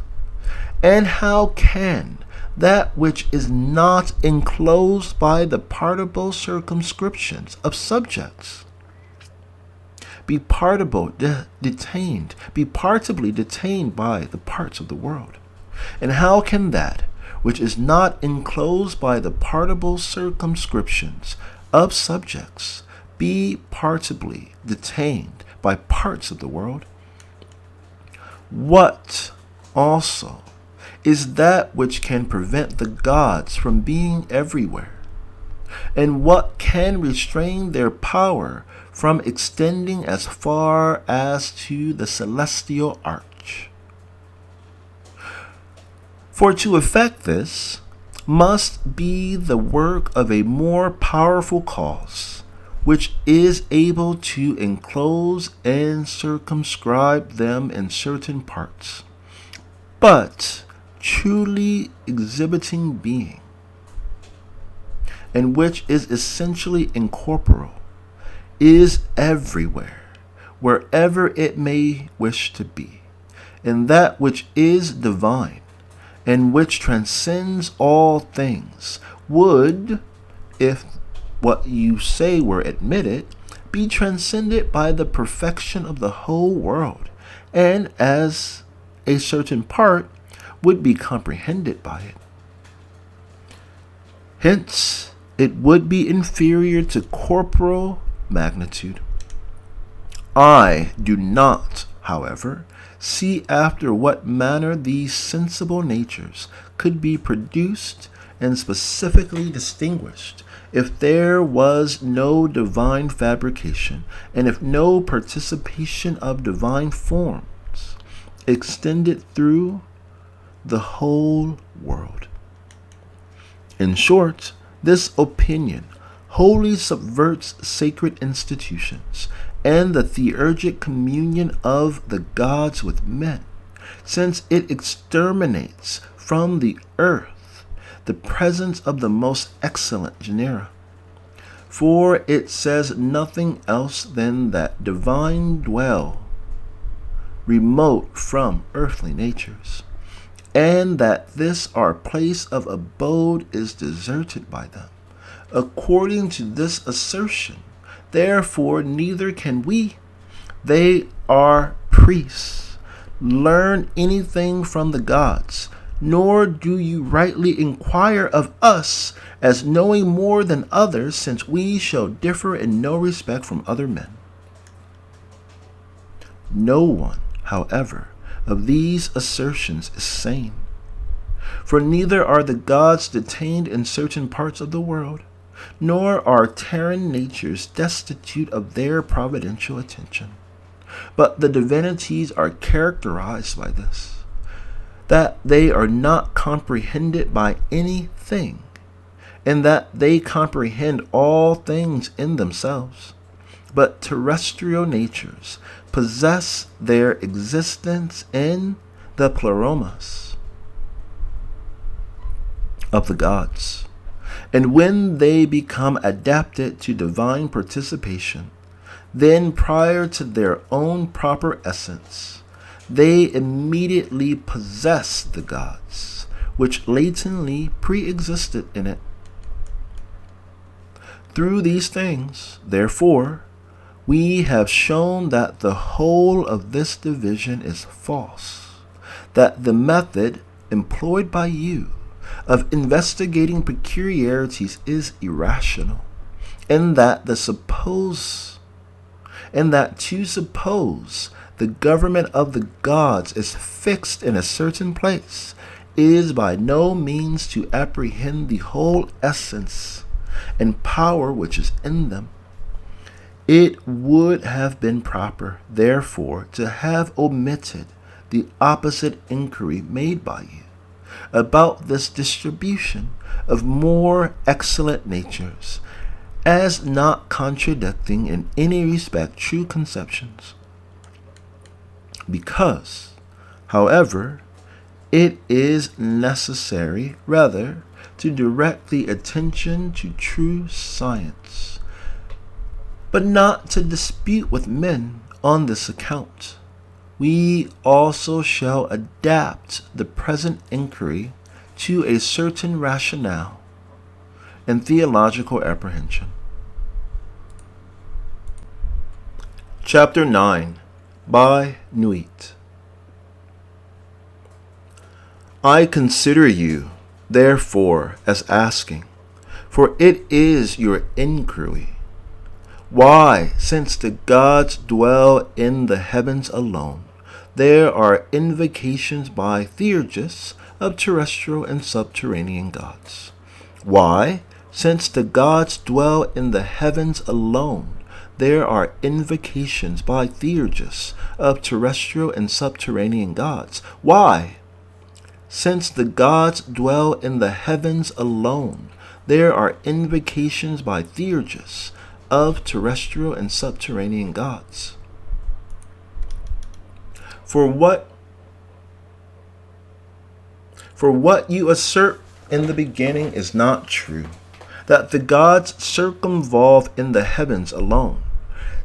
And how can that which is not enclosed by the partible circumscriptions of subjects be partably detained by the parts of the world? And how can that which is not enclosed by the partible circumscriptions of subjects be partably detained by parts of the world? What also is that which can prevent the gods from being everywhere? And what can restrain their power from extending as far as to the celestial arch? For to effect this must be the work of a more powerful cause, which is able to enclose and circumscribe them in certain parts, but truly exhibiting being, and which is essentially incorporeal, is everywhere, wherever it may wish to be, and that which is divine, and which transcends all things, would, if what you say were admitted, be transcended by the perfection of the whole world, and as a certain part would be comprehended by it. Hence, it would be inferior to corporal magnitude. I do not, however, see after what manner these sensible natures could be produced and specifically distinguished, if there was no divine fabrication, and if no participation of divine forms extended through the whole world. In short, this opinion wholly subverts sacred institutions and the theurgic communion of the gods with men, since it exterminates from the earth the presence of the most excellent genera. For it says nothing else than that divine dwell remote from earthly natures, and that this our place of abode is deserted by them. According to this assertion, therefore, neither can we, they are priests, learn anything from the gods, nor do you rightly inquire of us as knowing more than others, since we shall differ in no respect from other men. No one, however, of these assertions is sane. For neither are the gods detained in certain parts of the world, nor are terran natures destitute of their providential attention. But the divinities are characterized by this, that they are not comprehended by anything, and that they comprehend all things in themselves. But terrestrial natures possess their existence in the pleromas of the gods, and when they become adapted to divine participation, then prior to their own proper essence, they immediately possess the gods, which latently pre-existed in it. Through these things, therefore, we have shown that the whole of this division is false, that the method employed by you of investigating peculiarities is irrational, and that the supposed and that to suppose the government of the gods is fixed in a certain place is by no means to apprehend the whole essence and power which is in them. It would have been proper, therefore, to have omitted the opposite inquiry made by you about this distribution of more excellent natures, as not contradicting in any respect true conceptions. Because, however, it is necessary rather to direct the attention to true science, but not to dispute with men on this account. We also shall adapt the present inquiry to a certain rationale and theological apprehension. Chapter 9 by Nuit. I consider you, therefore, as asking, for it is your inquiry, why, since the gods dwell in the heavens alone, there are invocations by theurgists of terrestrial and subterranean gods. Why, since the gods dwell in the heavens alone, there are invocations by theurgists of terrestrial and subterranean gods. Why, since the gods dwell in the heavens alone, there are invocations by theurgists of terrestrial and subterranean gods. For what you assert in the beginning is not true, that the gods circumvolve in the heavens alone.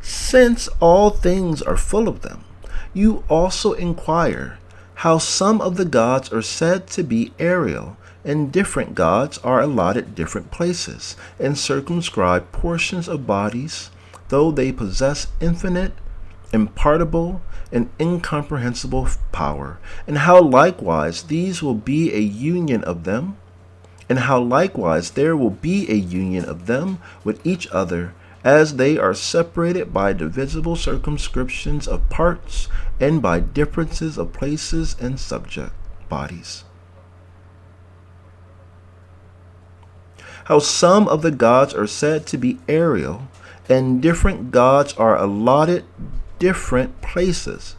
Since all things are full of them, you also inquire how some of the gods are said to be aerial, and different gods are allotted different places, and circumscribed portions of bodies, though they possess infinite, impartible, and incomprehensible power, and how likewise these will be a union of them, and how likewise there will be a union of them with each other, as they are separated by divisible circumscriptions of parts, and by differences of places and subject bodies. How some of the gods are said to be aerial, and different gods are allotted different places,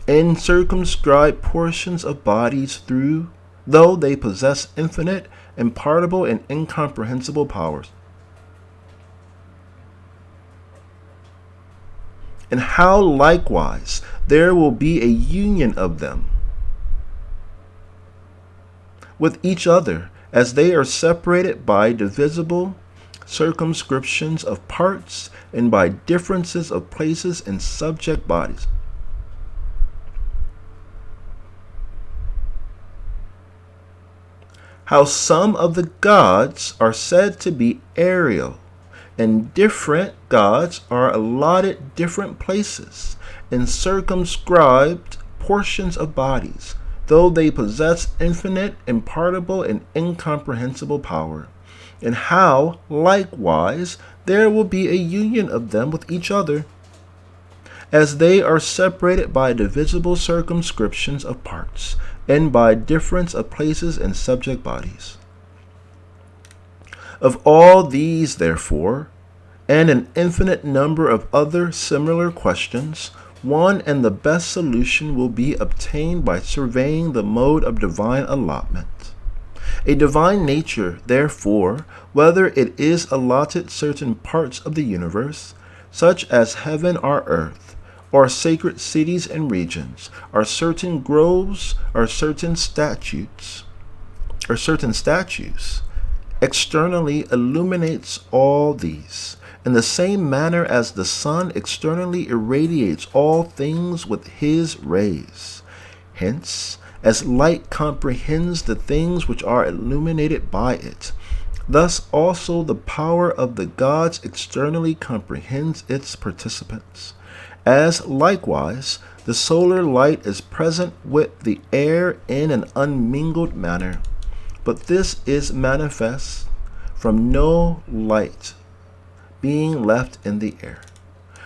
and circumscribed portions of bodies though they possess infinite, impartible, and incomprehensible powers. And how likewise there will be a union of them with each other, as they are separated by divisible circumscriptions of parts, and by differences of places and subject bodies. How some of the gods are said to be aerial, and different gods are allotted different places, and circumscribed portions of bodies, though they possess infinite, impartible, and incomprehensible power. And how, likewise, there will be a union of them with each other, as they are separated by divisible circumscriptions of parts, and by difference of places and subject bodies. Of all these, therefore, and an infinite number of other similar questions, one and the best solution will be obtained by surveying the mode of divine allotment. A divine nature, therefore, whether it is allotted certain parts of the universe, such as heaven or earth, or sacred cities and regions, or certain groves, or certain statues, externally illuminates all these, in the same manner as the sun externally irradiates all things with his rays. Hence, as light comprehends the things which are illuminated by it, thus also the power of the gods externally comprehends its participants. As likewise the solar light is present with the air in an unmingled manner, but this is manifest from no light, being left in the air,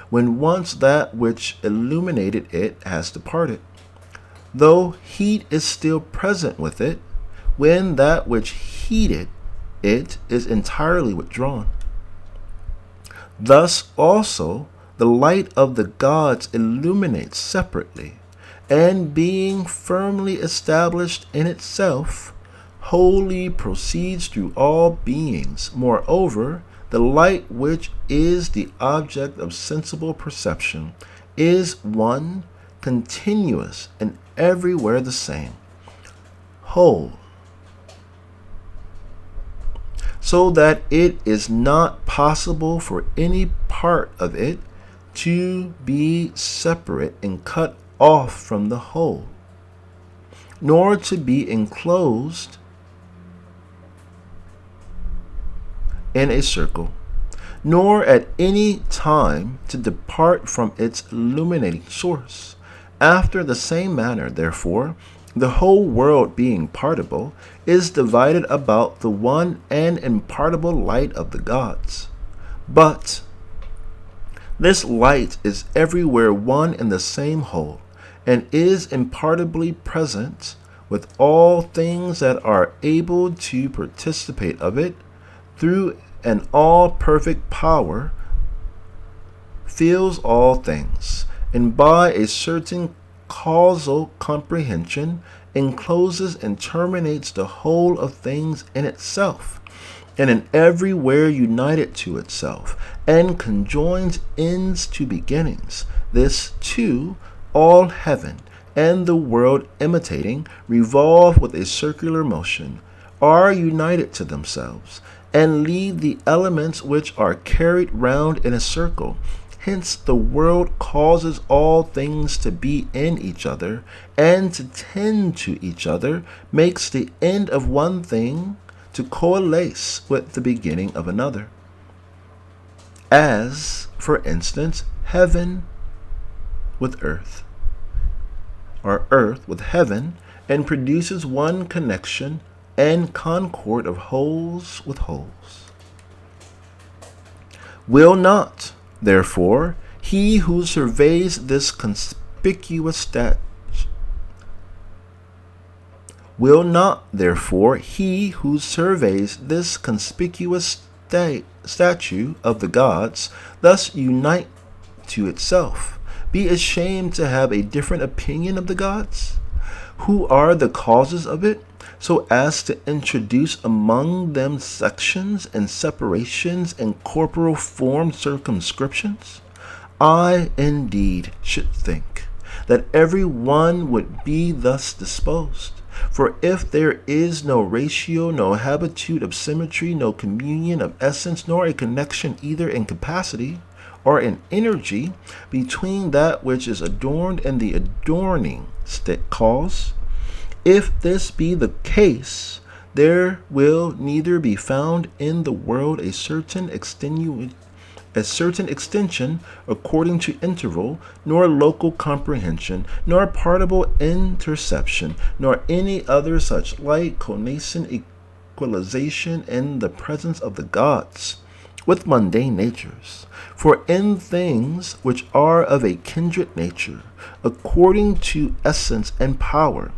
when once that which illuminated it has departed, though heat is still present with it, when that which heated it is entirely withdrawn. Thus also the light of the gods illuminates separately, and being firmly established in itself, wholly proceeds through all beings. Moreover, the light which is the object of sensible perception is one, continuous, and everywhere the same, whole, so that it is not possible for any part of it to be separate and cut off from the whole, nor to be enclosed in a circle, nor at any time to depart from its illuminating source. After the same manner, therefore, the whole world, being partible, is divided about the one and impartible light of the gods. But this light is everywhere one and the same whole, and is impartibly present with all things that are able to participate of it, through an all-perfect power, fills all things, and by a certain causal comprehension encloses and terminates the whole of things in itself, and in everywhere united to itself, and conjoins ends to beginnings. This too, all heaven and the world imitating, revolve with a circular motion, are united to themselves, and lead the elements which are carried round in a circle. Hence the world causes all things to be in each other, and to tend to each other, makes the end of one thing to coalesce with the beginning of another. As, for instance, heaven with earth, or earth with heaven, and produces one connection and concord of wholes with wholes. Will not, therefore, he who surveys this conspicuous statue statue of the gods thus unite to itself, be ashamed to have a different opinion of the gods, who are the causes of it, so as to introduce among them sections and separations and corporal form circumscriptions? I indeed should think that every one would be thus disposed. For if there is no ratio, no habitude of symmetry, no communion of essence, nor a connection either in capacity or in energy between that which is adorned and the adorning cause, if this be the case, there will neither be found in the world a certain extension according to interval, nor local comprehension, nor partible interception, nor any other such like connascent equalization in the presence of the gods with mundane natures. For in things which are of a kindred nature, according to essence and power,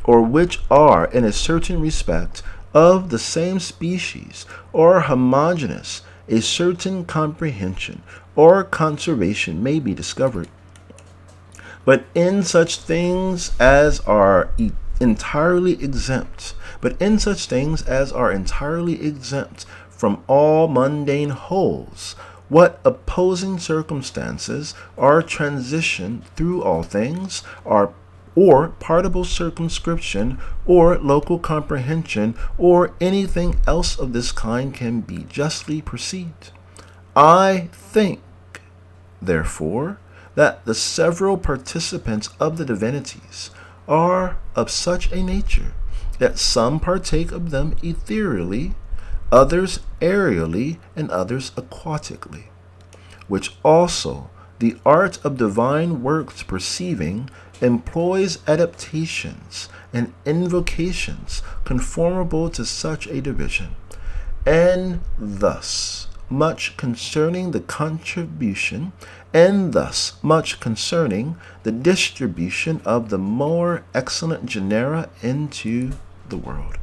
or which are in a certain respect of the same species, or homogeneous, a certain comprehension or conservation may be discovered. But in such things as are entirely exempt from all mundane wholes, what opposing circumstances are transition through all things, are or partible circumscription, or local comprehension, or anything else of this kind can be justly perceived. I think, therefore, that the several participants of the divinities are of such a nature that some partake of them ethereally, others aerially, and others aquatically, which also the art of divine works perceiving employs adaptations and invocations conformable to such a division, and thus much concerning the contribution, and thus much concerning the distribution of the more excellent genera into the world.